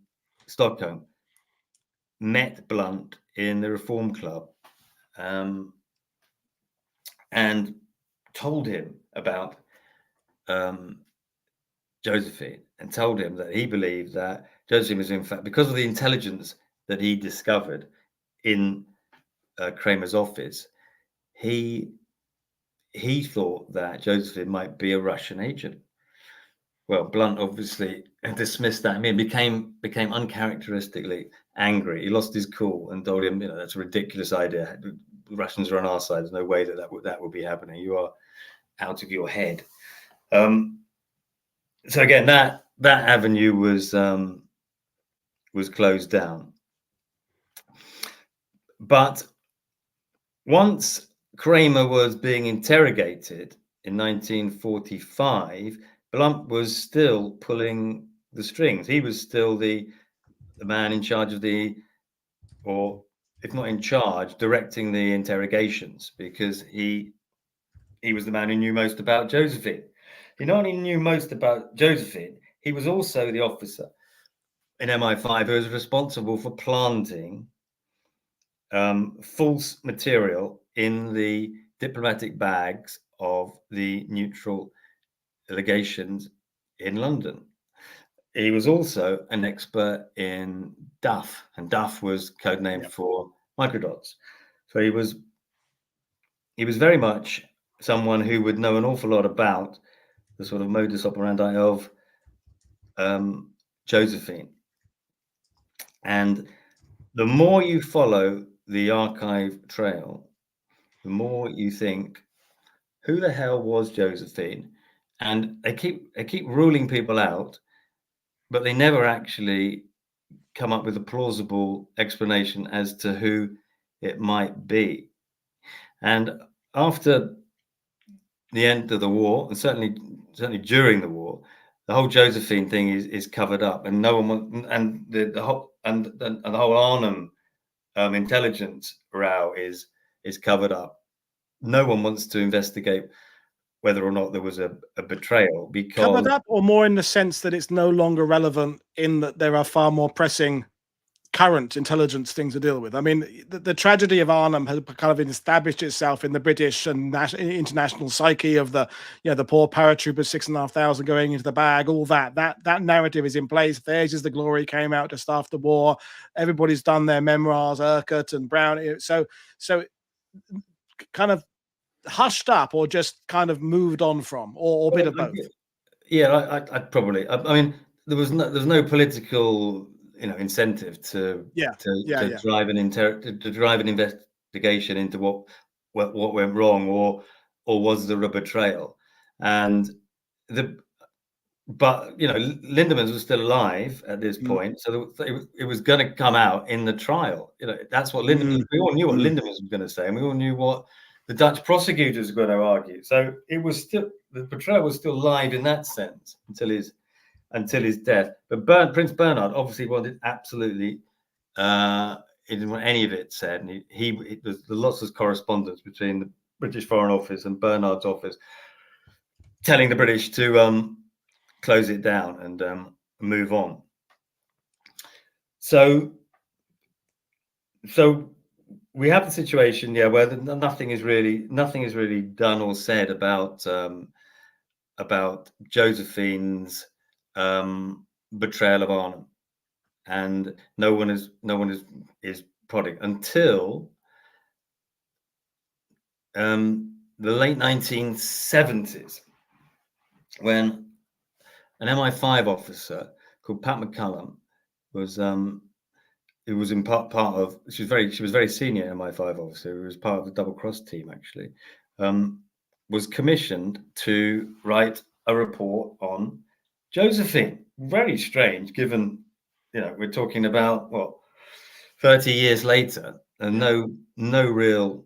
Stockholm, met Blunt in the Reform Club, and told him about Josephine, and told him that he believed that Josephine was, in fact, because of the intelligence that he discovered in Kramer's office, he thought that Josephine might be a Russian agent. Well, Blunt obviously dismissed that. I mean, became uncharacteristically angry. He lost his cool and told him, that's a ridiculous idea. The Russians are on our side. There's no way that would be happening. You are out of your head. So again, that avenue was closed down. But once Kramer was being interrogated in 1945, Blunt was still pulling the strings. He was still the man in charge of or if not in charge, directing the interrogations, because he was the man who knew most about Josephine. He not only knew most about Josephine, he was also the officer in MI5 who was responsible for planting false material in the diplomatic bags of the neutral legations in London. He was also an expert in duff, and duff was codenamed for microdots. So he was very much someone who would know an awful lot about the sort of modus operandi of Josephine. And the more you follow the archive trail, the more you think, who the hell was Josephine? And they keep ruling people out, but they never actually come up with a plausible explanation as to who it might be. And after the end of the war, and certainly during the war, the whole Josephine thing is covered up, and no one and the whole Arnhem intelligence row is covered up. No one wants to investigate whether or not there was a betrayal, because covered up, or more in the sense that it's no longer relevant, in that there are far more pressing current intelligence things to deal with. I mean, the tragedy of Arnhem has kind of established itself in the British and international psyche of the poor paratroopers, 6,500 going into the bag, all that narrative is in place. Theirs is the glory, came out just after war. Everybody's done their memoirs, Urquhart and Brown. So kind of hushed up, or just kind of moved on from, or a bit of both. Yeah, I'd probably. I mean, there's no political incentive to drive an investigation into what went wrong, or was there a betrayal. And but Lindemans was still alive at this point, so it was going to come out in the trial. That's what Lindemans. We all knew what Lindemans was going to say, and we all knew what the Dutch prosecutors were going to argue. So it was still, the betrayal was still live in that sense until until his death. But Prince Bernhard obviously wanted absolutely, he didn't want any of it said. And it was lots of correspondence between the British Foreign Office and Bernhard's office, telling the British to close it down and move on. So we have the situation, where nothing is really done or said about Josephine's betrayal of Arnhem, and no one is prodding until the late 1970s, when an MI5 officer called Pat McCallum was who was in part of, she was very senior MI5 officer, who was part of the double cross team actually, was commissioned to write a report on Josephine. Very strange, given we're talking about 30 years later, and no real,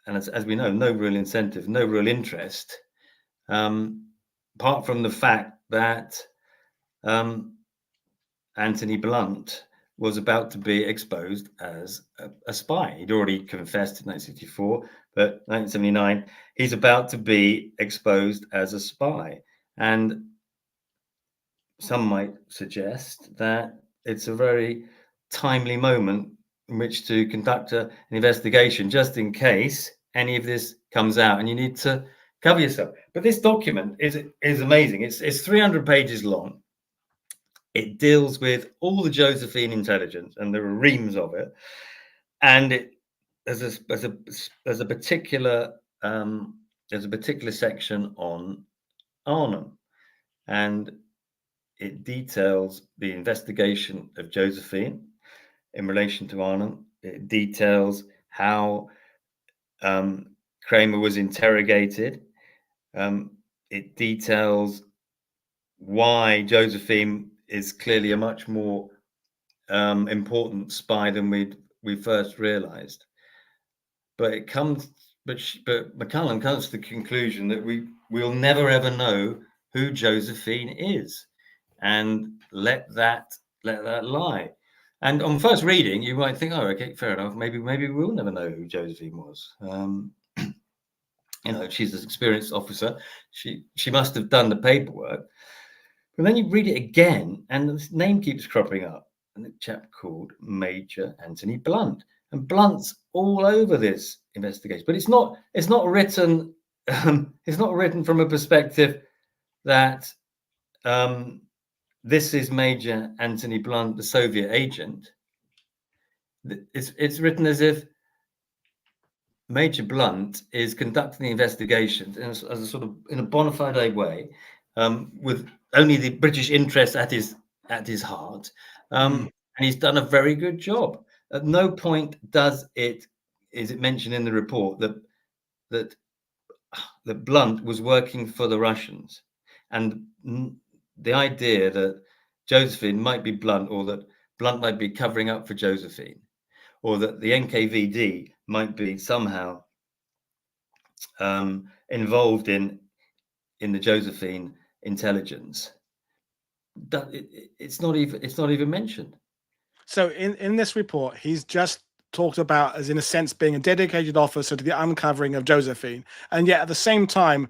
and as we know, no real incentive, no real interest, apart from the fact that Anthony Blunt was about to be exposed as a spy. He'd already confessed in 1964, but 1979, he's about to be exposed as a spy. And some might suggest that it's a very timely moment in which to conduct an investigation, just in case any of this comes out and you need to cover yourself. But this document is amazing. It's 300 pages long. It deals with all the Josephine intelligence, and there are reams of it. And it there's a particular section on Arnhem, and it details the investigation of Josephine in relation to Arnhem. It details how Kramer was interrogated. It details why Josephine is clearly a much more important spy than we first realized. But McCallum comes to the conclusion that we'll never ever know who Josephine is, and let that lie. And on first reading, you might think, oh, okay, fair enough. Maybe we'll never know who Josephine was. She's an experienced officer. She must have done the paperwork. But then you read it again, and the name keeps cropping up, and a chap called Major Anthony Blunt, and Blunt's all over this investigation. But it's not written. It's not written from a perspective that this is Major Anthony Blunt, the Soviet agent. It's written as if Major Blunt is conducting the investigation as a sort of in a bona fide way, with only the British interest at his heart, and he's done a very good job. At no point is it mentioned in the report that Blunt was working for the Russians, and the idea that Josephine might be Blunt, or that Blunt might be covering up for Josephine, or that the NKVD might be somehow involved in the Josephine intelligence. It's not even mentioned. So in this report, he's just talked about as, in a sense, being a dedicated officer to the uncovering of Josephine, and yet at the same time,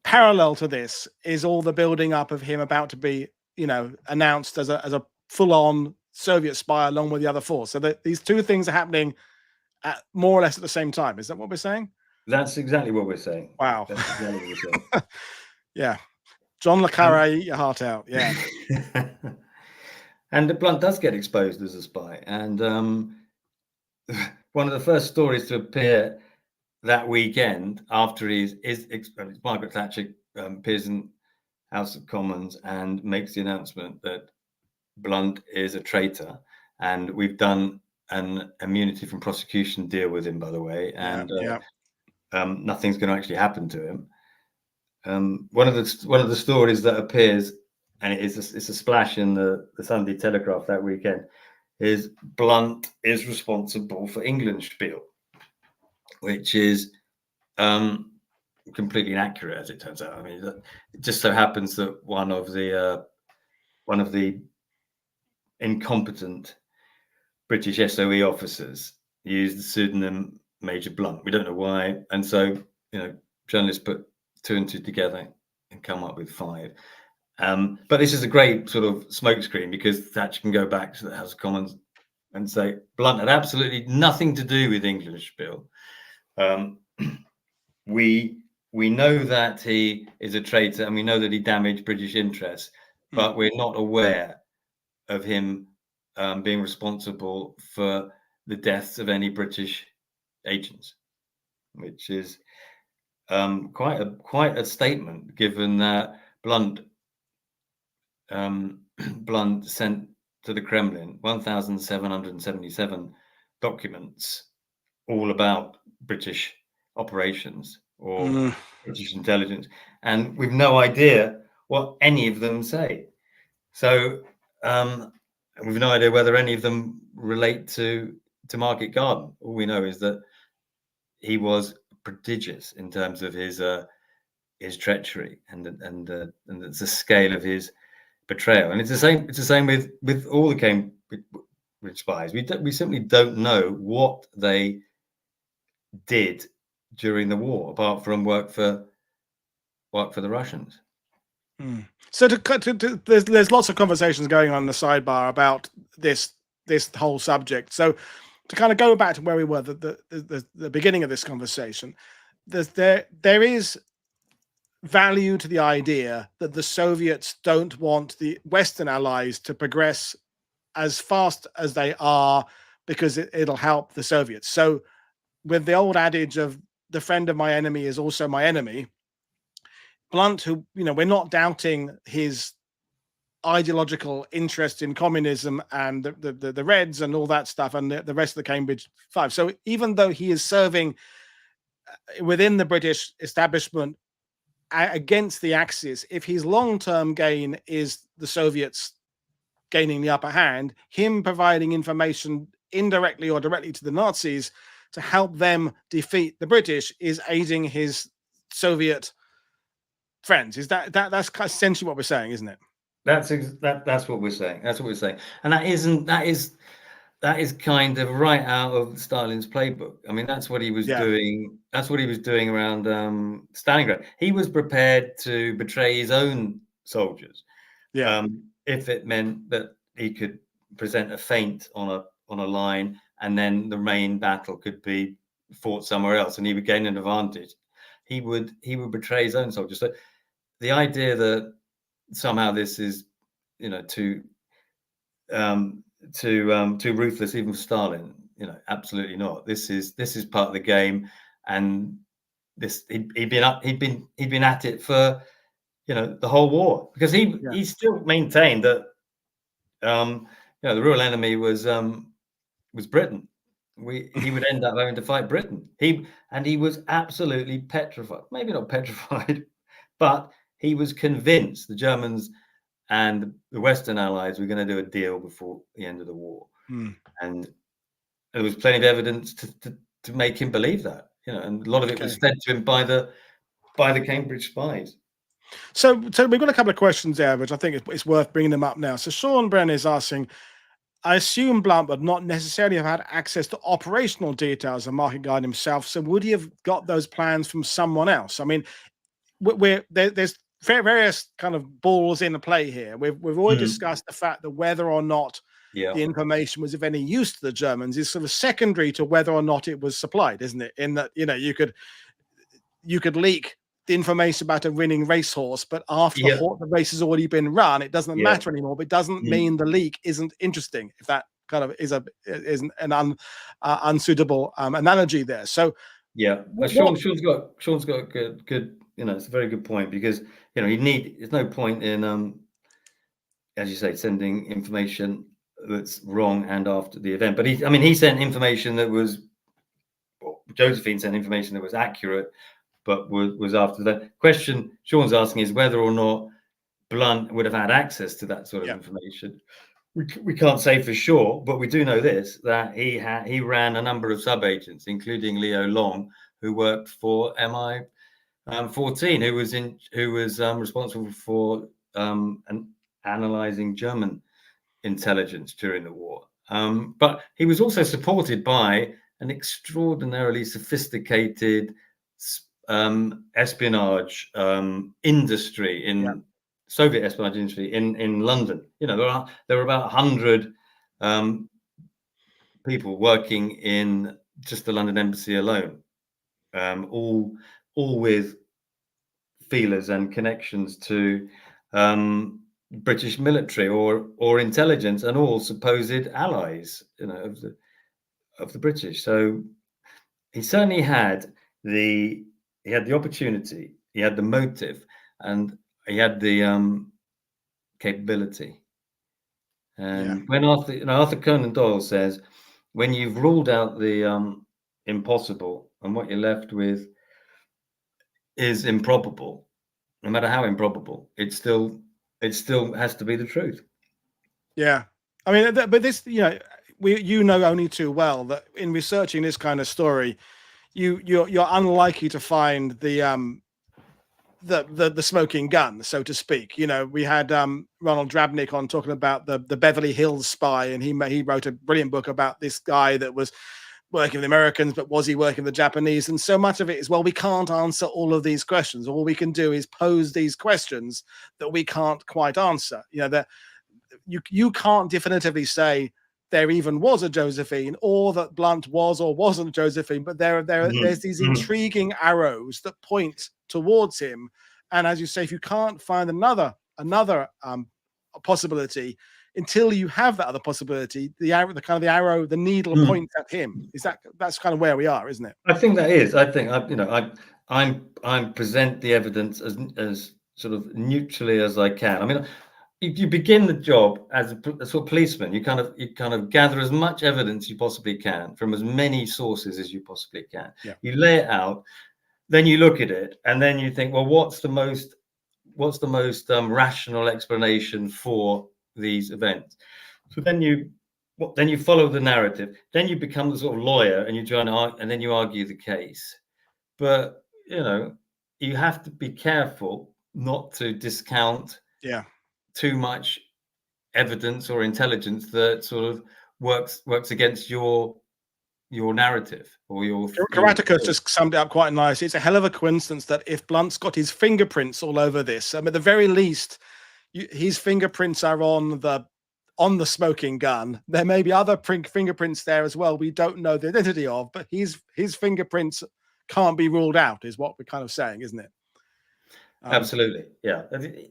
parallel to this is all the building up of him about to be, announced as a full-on Soviet spy along with the other four. So that these two things are happening at more or less at the same time. Is that what we're saying? That's exactly what we're saying. Wow. That's exactly what we're saying. Yeah. John le Carré, eat your heart out. Yeah. And Blunt does get exposed as a spy. And one of the first stories to appear that weekend after is Margaret Thatcher appears in House of Commons and makes the announcement that Blunt is a traitor, and we've done an immunity from prosecution deal with him, by the way, and nothing's going to actually happen to him. One of the stories that appears, and it's a splash in the Sunday Telegraph that weekend, is Blunt is responsible for England Spiel, which is completely inaccurate, as it turns out. I mean, it just so happens that one of the incompetent British SOE officers used the pseudonym Major Blunt. We don't know why, and so journalists put 2 and 2 together and come up with 5. But this is a great sort of smokescreen, because Thatcher can go back to the House of Commons and say Blunt had absolutely nothing to do with English Bill. We know that he is a traitor, and we know that he damaged British interests, but we're not aware of him being responsible for the deaths of any British agents, which is quite a statement, given that Blunt sent to the Kremlin 1,777 documents all about British operations or British intelligence, and we've no idea what any of them say. So we've no idea whether any of them relate to Market Garden. All we know is that he was prodigious in terms of his treachery and the scale of his betrayal. And it's the same with all the Cambridge spies. We simply don't know what they did during the war, apart from work for the Russians. So there's lots of conversations going on in the sidebar about this whole subject. So to kind of go back to where we were, the beginning of this conversation, there is value to the idea that the Soviets don't want the Western allies to progress as fast as they are, because it'll help the Soviets. So with the old adage of the friend of my enemy is also my enemy, Blunt, who, we're not doubting his ideological interest in communism and the Reds and all that stuff, and the rest of the Cambridge Five. So even though he is serving within the British establishment against the Axis, if his long-term gain is the Soviets gaining the upper hand, him providing information indirectly or directly to the Nazis to help them defeat the British is aiding his Soviet friends. Is that's essentially what we're saying, isn't it? That's what we're saying. That's what we're saying, and that is kind of right out of Stalin's playbook. I mean, that's what he was doing. That's what he was doing around Stalingrad. He was prepared to betray his own soldiers, if it meant that he could present a feint on a line, and then the main battle could be fought somewhere else, and he would gain an advantage. He would betray his own soldiers. So the idea that somehow this is, too ruthless even for Stalin, absolutely not. This is part of the game, and he'd been at it for the whole war, because he still maintained that the real enemy was Britain. He would end up having to fight Britain. He was absolutely petrified. Maybe not petrified, but he was convinced the Germans and the Western allies were going to do a deal before the end of the war. And there was plenty of evidence to make him believe that, and a lot of it was fed to him by the Cambridge spies. So we've got a couple of questions there, which I think it's worth bringing them up now. So Sean Brennan is asking, I assume Blunt would not necessarily have had access to operational details of Market Garden himself. So would he have got those plans from someone else? I mean, there's various kind of balls in the play here. We've already discussed the fact that whether or not the information was of any use to the Germans is sort of secondary to whether or not it was supplied, isn't it? In that, you could leak the information about a winning racehorse, but after the race has already been run, it doesn't matter anymore. But it doesn't mean the leak isn't interesting, if that kind of is an unsuitable analogy there. So Sean's got a good it's a very good point, because there's no point in as you say, sending information that's wrong and after the event. But he sent information that was, Josephine sent information that was accurate, but was after the question Sean's asking is whether or not Blunt would have had access to that sort of information. We can't say for sure, but we do know this, that he ran a number of sub-agents, including Leo Long, who worked for 14, who was responsible for analyzing German intelligence during the war. But he was also supported by an extraordinarily sophisticated espionage industry in Soviet espionage industry in London. You know, there were about 100 people working in just the London embassy alone, all with feelers and connections to British military or intelligence, and all supposed allies, you know, of the British. So he certainly had the opportunity, he had the motive, and he had the capability. And when Arthur Conan Doyle says, when you've ruled out the impossible and what you're left with is improbable, no matter how improbable, it still has to be the truth. Yeah, I mean, but this, you know, you know only too well that in researching this kind of story, you're unlikely to find the smoking gun, so to speak. You know, we had Ronald Drabnik on talking about the Beverly Hills Spy, and he wrote a brilliant book about this guy that was working with the Americans, but was he working with the Japanese? And so much of it is, well, we can't answer all of these questions. All we can do is pose these questions that we can't quite answer. You know, that you can't definitively say there even was a Josephine, or that Blunt was or wasn't Josephine, but there's these intriguing arrows that point towards him. And as you say, if you can't find another possibility, until you have that other possibility, the needle points at him. That's kind of where we are, isn't it? I think that is. I think I present the evidence as sort of neutrally as I can. I mean, if you begin the job as a sort of policeman, you kind of gather as much evidence you possibly can from as many sources as you possibly can. Yeah. You lay it out, then you look at it, and then you think, well, what's the most rational explanation for these events? So then you follow the narrative. Then you become the sort of lawyer, and you try and then you argue the case. But you know, you have to be careful not to discount too much evidence or intelligence that sort of works against your narrative or your. Karatakos just summed it up quite nicely. It's a hell of a coincidence that if Blunt's got his fingerprints all over this, at the very least, his fingerprints are on the smoking gun. There may be other fingerprints there as well we don't know the identity of, but his fingerprints can't be ruled out, is what we're kind of saying, isn't it? Absolutely, yeah. It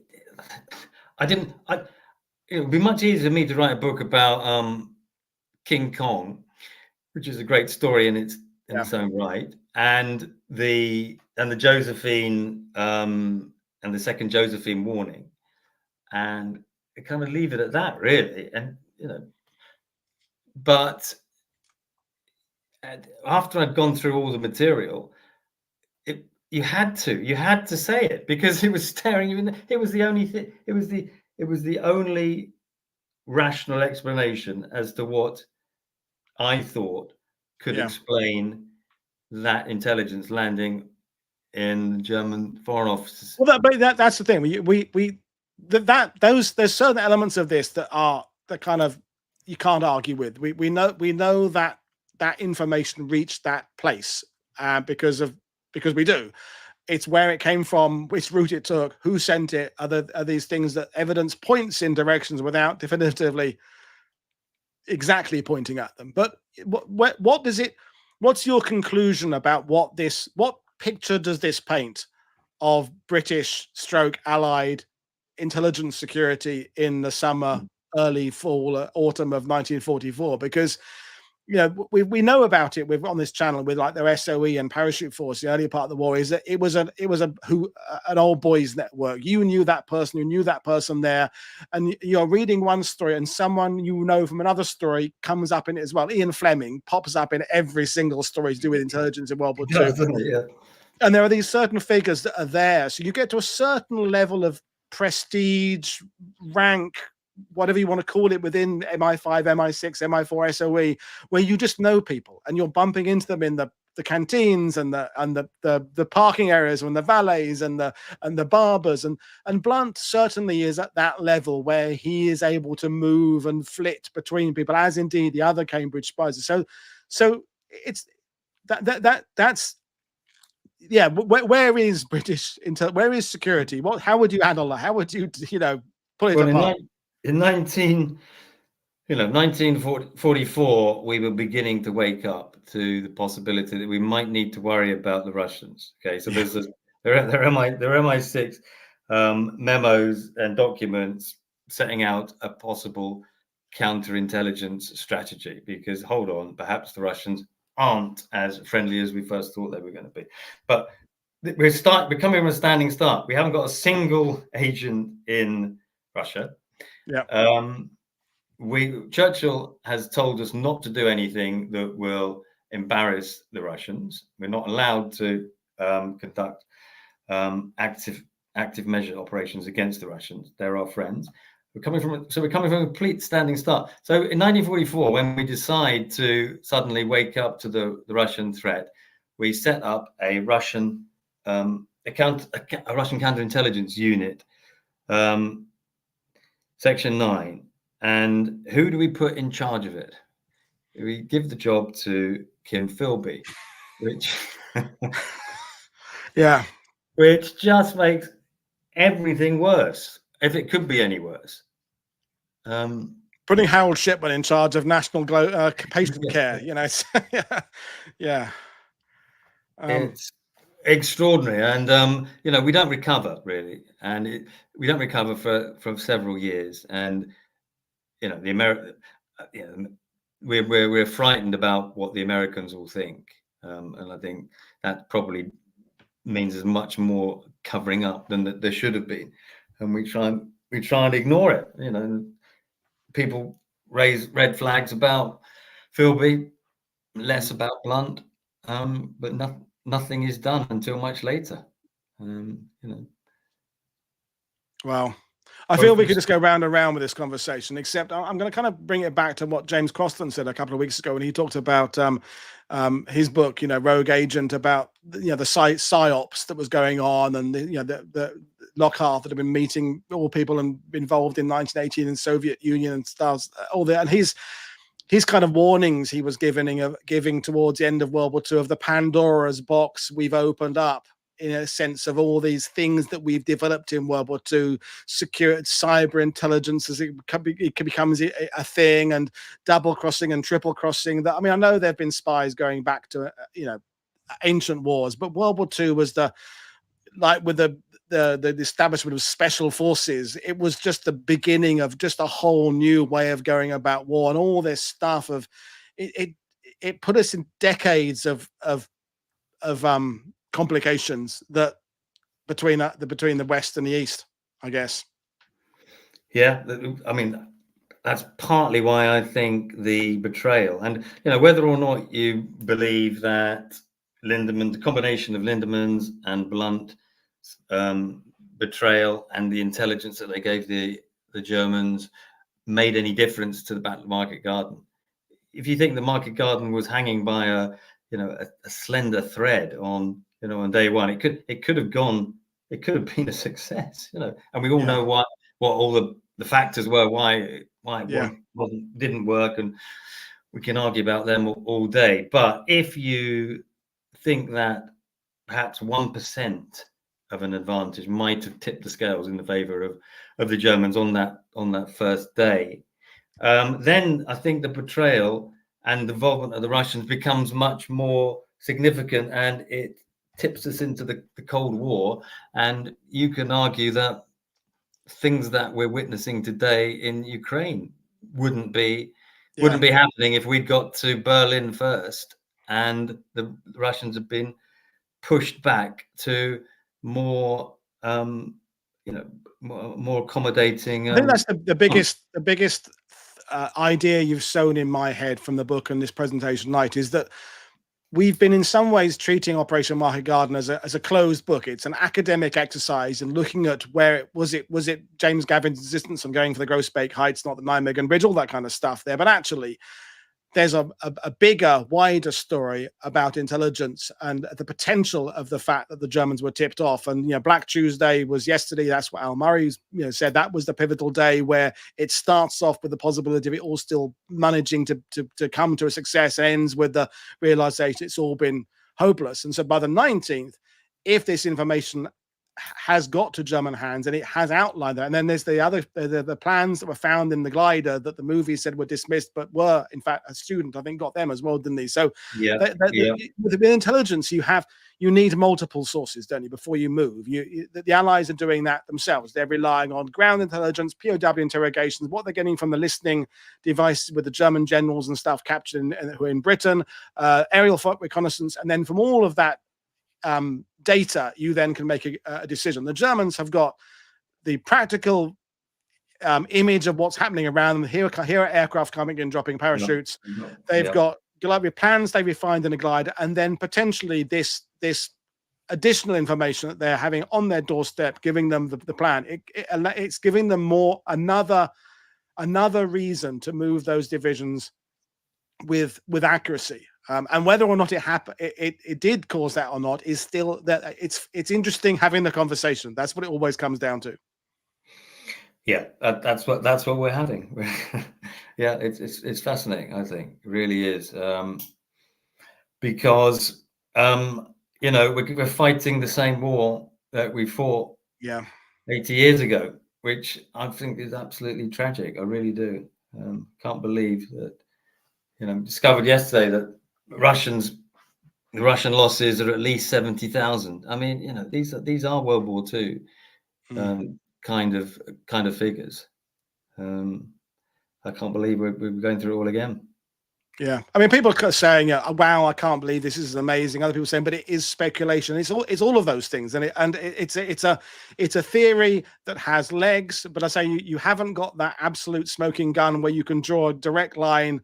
would be much easier for me to write a book about King Kong, which is a great story in its own right, and the Josephine and the second Josephine warning, and kind of leave it at that, really. And you know, but after I'd gone through all the material, you had to say it, because it was staring you in. It was the only thing. It was the only rational explanation as to what I thought could explain that intelligence landing in German foreign offices. Well, that's the thing. There's certain elements of this that kind of you can't argue with. We know that information reached that place because we do. It's where it came from, which route it took, who sent it. Are these things that evidence points in directions without definitively exactly pointing at them? But what does it? What's your conclusion about what picture does this paint of British / Allied intelligence security in the summer, early fall, autumn of 1944? Because you know, we know about it on this channel with like their SOE and parachute force. The earlier part of the war is that it was an old boys network. You knew that person, you knew that person there, and you're reading one story, and someone you know from another story comes up in it as well. Ian Fleming pops up in every single story to do with intelligence in World War II. Yeah. And there are these certain figures that are there, so you get to a certain level of prestige, rank, whatever you want to call it, within MI5, MI6, MI4, SOE, where you just know people and you're bumping into them in the canteens and the parking areas and the valets and the barbers, and Blunt certainly is at that level where he is able to move and flit between people, as indeed the other Cambridge spies. So it's that's yeah. Where is British intel? Where is security? How would you handle that? How would you pull it apart? In 1944, we were beginning to wake up to the possibility that we might need to worry about the Russians. Okay, so there are MI6 memos and documents setting out a possible counterintelligence strategy, because hold on, perhaps the Russians aren't as friendly as we first thought they were going to be. But we're coming from a standing start. We haven't got a single agent in Russia. Yeah. Churchill has told us not to do anything that will embarrass the Russians. We're not allowed to conduct active measure operations against the Russians. They're our friends. We're coming from a complete standing start. So in 1944, when we decide to suddenly wake up to the Russian threat, we set up a Russian counterintelligence unit, Section 9. And who do we put in charge of it? We give the job to Kim Philby, which yeah, which just makes everything worse, if it could be any worse. Putting Harold Shipman in charge of national patient care, yeah. It's extraordinary, and we don't recover really, and we don't recover for several years, and we're frightened about what the Americans will think, and I think that probably means there's much more covering up than that there should have been, and we try and ignore it. People raise red flags about Philby, less about Blunt, but nothing is done until much later. Well, I feel we could just go round and round with this conversation, except I'm going to kind of bring it back to what James Crosland said a couple of weeks ago when he talked about his book, Rogue Agent, about the psyops that was going on, and the Lockhart that had been meeting all people involved in 1918 in Soviet Union and stuff, all that, and his kind of warnings he was giving towards the end of World War II of the Pandora's box we've opened up, in a sense, of all these things that we've developed in World War II, secure cyber intelligence as it becomes a thing, and double crossing and triple crossing. That, I mean, I know there've been spies going back to ancient wars, but World War II was with the establishment of special forces. It was just the beginning of just a whole new way of going about war, and all this stuff of it put us in decades of complications that between the West and the East, I guess. Yeah, I mean, that's partly why I think the Betrayal, and whether or not you believe that the combination of Lindemans and Blunt, Betrayal, and the intelligence that they gave the Germans made any difference to the Battle of Market Garden. If you think the Market Garden was hanging by a slender thread on day one, it could have been a success, and we all know what all the factors were, why it didn't work, and we can argue about them all day. But if you think that perhaps 1% of an advantage might have tipped the scales in the favor of the Germans on that first day, then I think the Betrayal and the involvement of the Russians becomes much more significant, and it tips us into the Cold War. And you can argue that things that we're witnessing today in Ukraine wouldn't be happening if we'd got to Berlin first, and the Russians have been pushed back to more more accommodating. I think that's the biggest idea you've sown in my head from the book and this presentation tonight, is that we've been in some ways treating Operation Market Garden as a closed book. It's an academic exercise in looking at where was it James Gavin's insistence on going for the Groesbeek Heights, not the Nijmegen Bridge, all that kind of stuff there. But actually, there's a bigger, wider story about intelligence and the potential of the fact that the Germans were tipped off. And Black Tuesday was yesterday. That's what Al Murray said. That was the pivotal day where it starts off with the possibility of it all still managing to come to a success, ends with the realization it's all been hopeless. And so by the 19th, if this information has got to German hands and it has outlined that, and then there's the plans that were found in the glider that the movie said were dismissed, but were in fact a student I think got them as well, didn't they? So with intelligence you need multiple sources, don't you, before you move. The Allies are doing that themselves. They're relying on ground intelligence, POW interrogations, what they're getting from the listening devices with the German generals and stuff captured who are in Britain, aerial reconnaissance, and then from all of that data, you then can make a decision. The Germans have got the practical image of what's happening around them. Here are aircraft coming and dropping parachutes. They've got plans they refined in a glider, and then potentially this additional information that they're having on their doorstep, giving them the plan. It's giving them another reason to move those divisions with accuracy. And whether or not it did cause that or not is still that it's interesting having the conversation. That's what it always comes down to. Yeah, that's what we're having. Yeah, it's fascinating. I think it really is, because we're fighting the same war that we fought 80 years ago, which I think is absolutely tragic. I really do. Can't believe that. Discovered yesterday that the Russian losses are at least 70,000. I mean, these are World War II kind of figures. I can't believe we're going through it all again. Yeah, I mean, people are saying, "Wow, I can't believe this is amazing." Other people saying, "But it is speculation." It's all of those things, and it's a theory that has legs. But I say you haven't got that absolute smoking gun where you can draw a direct line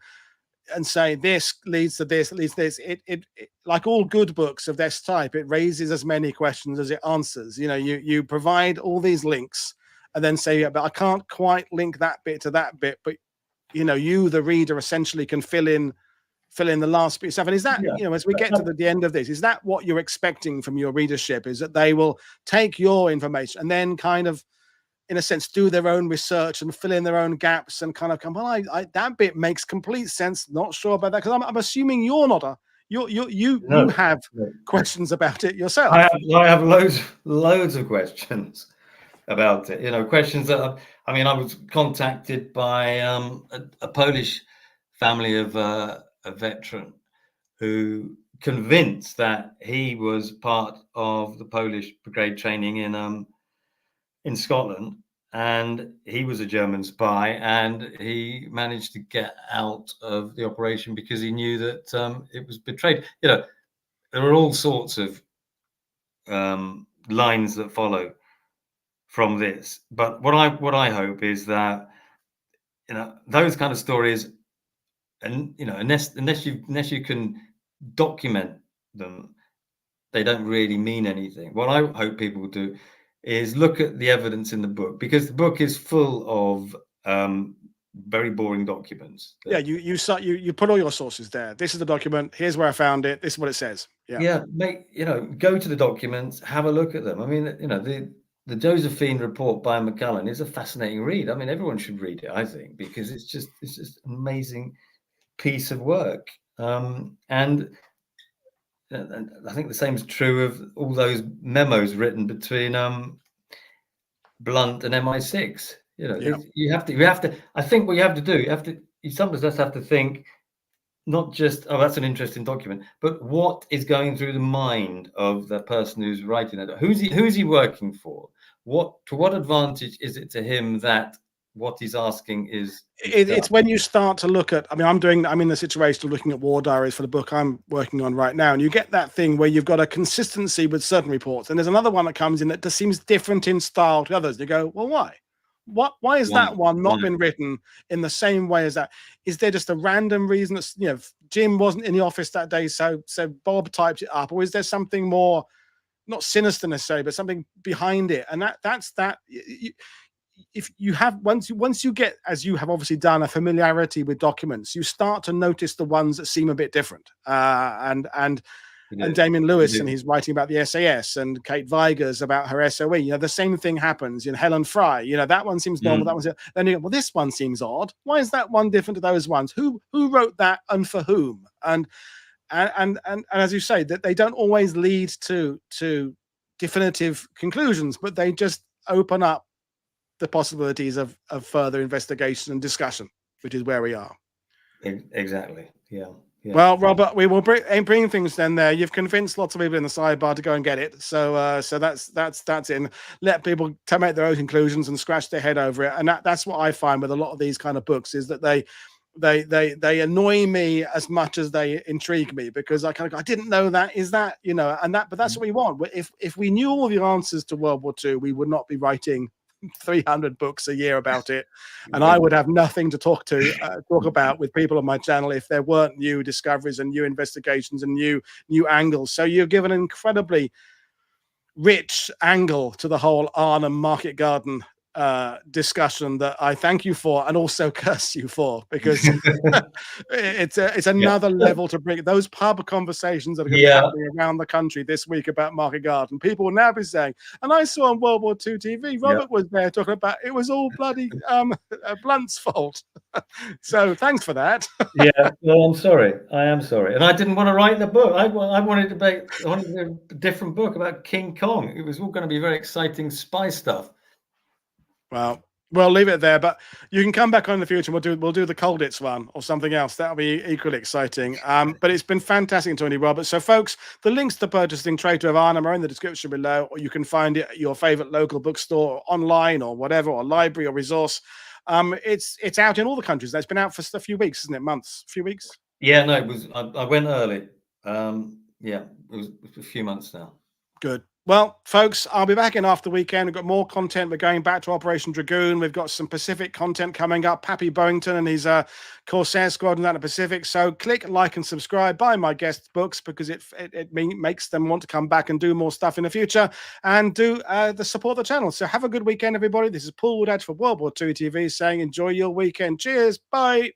and say this leads to this, leads to this. It like all good books of this type, it raises as many questions as it answers. You provide all these links and then say, but I can't quite link that bit to that bit. But you, the reader, essentially can fill in the last bit of stuff. And is that as we get to the end of this, is that what you're expecting from your readership? Is that they will take your information and then kind of, in a sense, do their own research and fill in their own gaps and kind of come, well, I that bit makes complete sense. Not sure about that, because I'm assuming you're not you have questions about it yourself. I have loads of questions about it. Questions that I was contacted by a Polish family of a veteran who convinced that he was part of the Polish brigade training in Scotland, and he was a German spy, and he managed to get out of the operation because he knew that it was betrayed. There are all sorts of lines that follow from this, but what I hope is that those kind of stories, and unless you can document them, they don't really mean anything. What I hope people will do is look at the evidence in the book, because the book is full of very boring documents. You put all your sources there. This is the document. Here's where I found it. This is what it says. Go to the documents, have a look at them. I mean, the Josephine report by McCullen is a fascinating read. I mean, everyone should read it, I think, because it's just an amazing piece of work. And I think the same is true of all those memos written between Blunt and MI6. You have to. I think what you have to do, you sometimes just have to think, not just, oh, that's an interesting document, but what is going through the mind of the person who's writing it? Who's he working for? To what advantage is it to him that what he's asking is it's when you start to look at, I'm in the situation of looking at war diaries for the book I'm working on right now, and you get that thing where you've got a consistency with certain reports, and there's another one that comes in that just seems different in style to others. You go, well, why is that one not been written in the same way as that? Is there just a random reason that Jim wasn't in the office that day, so Bob typed it up, or is there something more, not sinister necessarily, but something behind it? And that's if you have once you get, as you have obviously done, a familiarity with documents, you start to notice the ones that seem a bit different. And Damien Lewis, and he's writing about the SAS, and Kate Vigers about her SOE. You know, the same thing happens. You know, Helen Fry. You know, that one seems normal. That one's then you go, well, this one seems odd. Why is that one different to those ones? Who wrote that and for whom? And as you say, that they don't always lead to definitive conclusions, but they just open up the possibilities of further investigation and discussion, which is where we are. Exactly. Yeah. Yeah. Well, Robert, we will bring things then there. You've convinced lots of people in the sidebar to go and get it. So that's in. Let people make their own conclusions and scratch their head over it. And that's what I find with a lot of these kind of books, is that they annoy me as much as they intrigue me, because I didn't know that, is that, you know, and that, but that's what we want. If we knew all the answers to World War II, we would not be writing 300 books a year about it, and I would have nothing to talk about with people on my channel if there weren't new discoveries and new investigations and new angles. So you've given an incredibly rich angle to the whole Arnhem Market Garden discussion that I thank you for, and also curse you for, because it's another level to bring those pub conversations that are going to be happening around the country this week about Market Garden. People will now be saying, and I saw on World War II TV, Robert was there talking about it was all bloody Blunt's fault. So thanks for that. Well, I'm sorry. I am sorry, and I didn't want to write the book. I wanted to make a different book about King Kong. It was all going to be very exciting spy stuff. Well, we'll leave it there, but you can come back on in the future. We'll do the Colditz one or something else. That'll be equally exciting. But it's been fantastic, Tony Robert. So, folks, the links to purchasing Traitor of Arnhem are in the description below, or you can find it at your favorite local bookstore, or online, or whatever, or library or resource. It's out in all the countries. It's been out for a few weeks, isn't it? Months, a few weeks. Yeah, no, it was. I went early. It was a few months now. Good. Well, folks, I'll be back in after the weekend. We've got more content. We're going back to Operation Dragoon. We've got some Pacific content coming up. Pappy Boington and his Corsair Squadron out of the Pacific. So click, like, and subscribe. Buy my guest books, because it makes them want to come back and do more stuff in the future, and do the support the channel. So have a good weekend, everybody. This is Paul Woodadge for World War II TV saying enjoy your weekend. Cheers. Bye.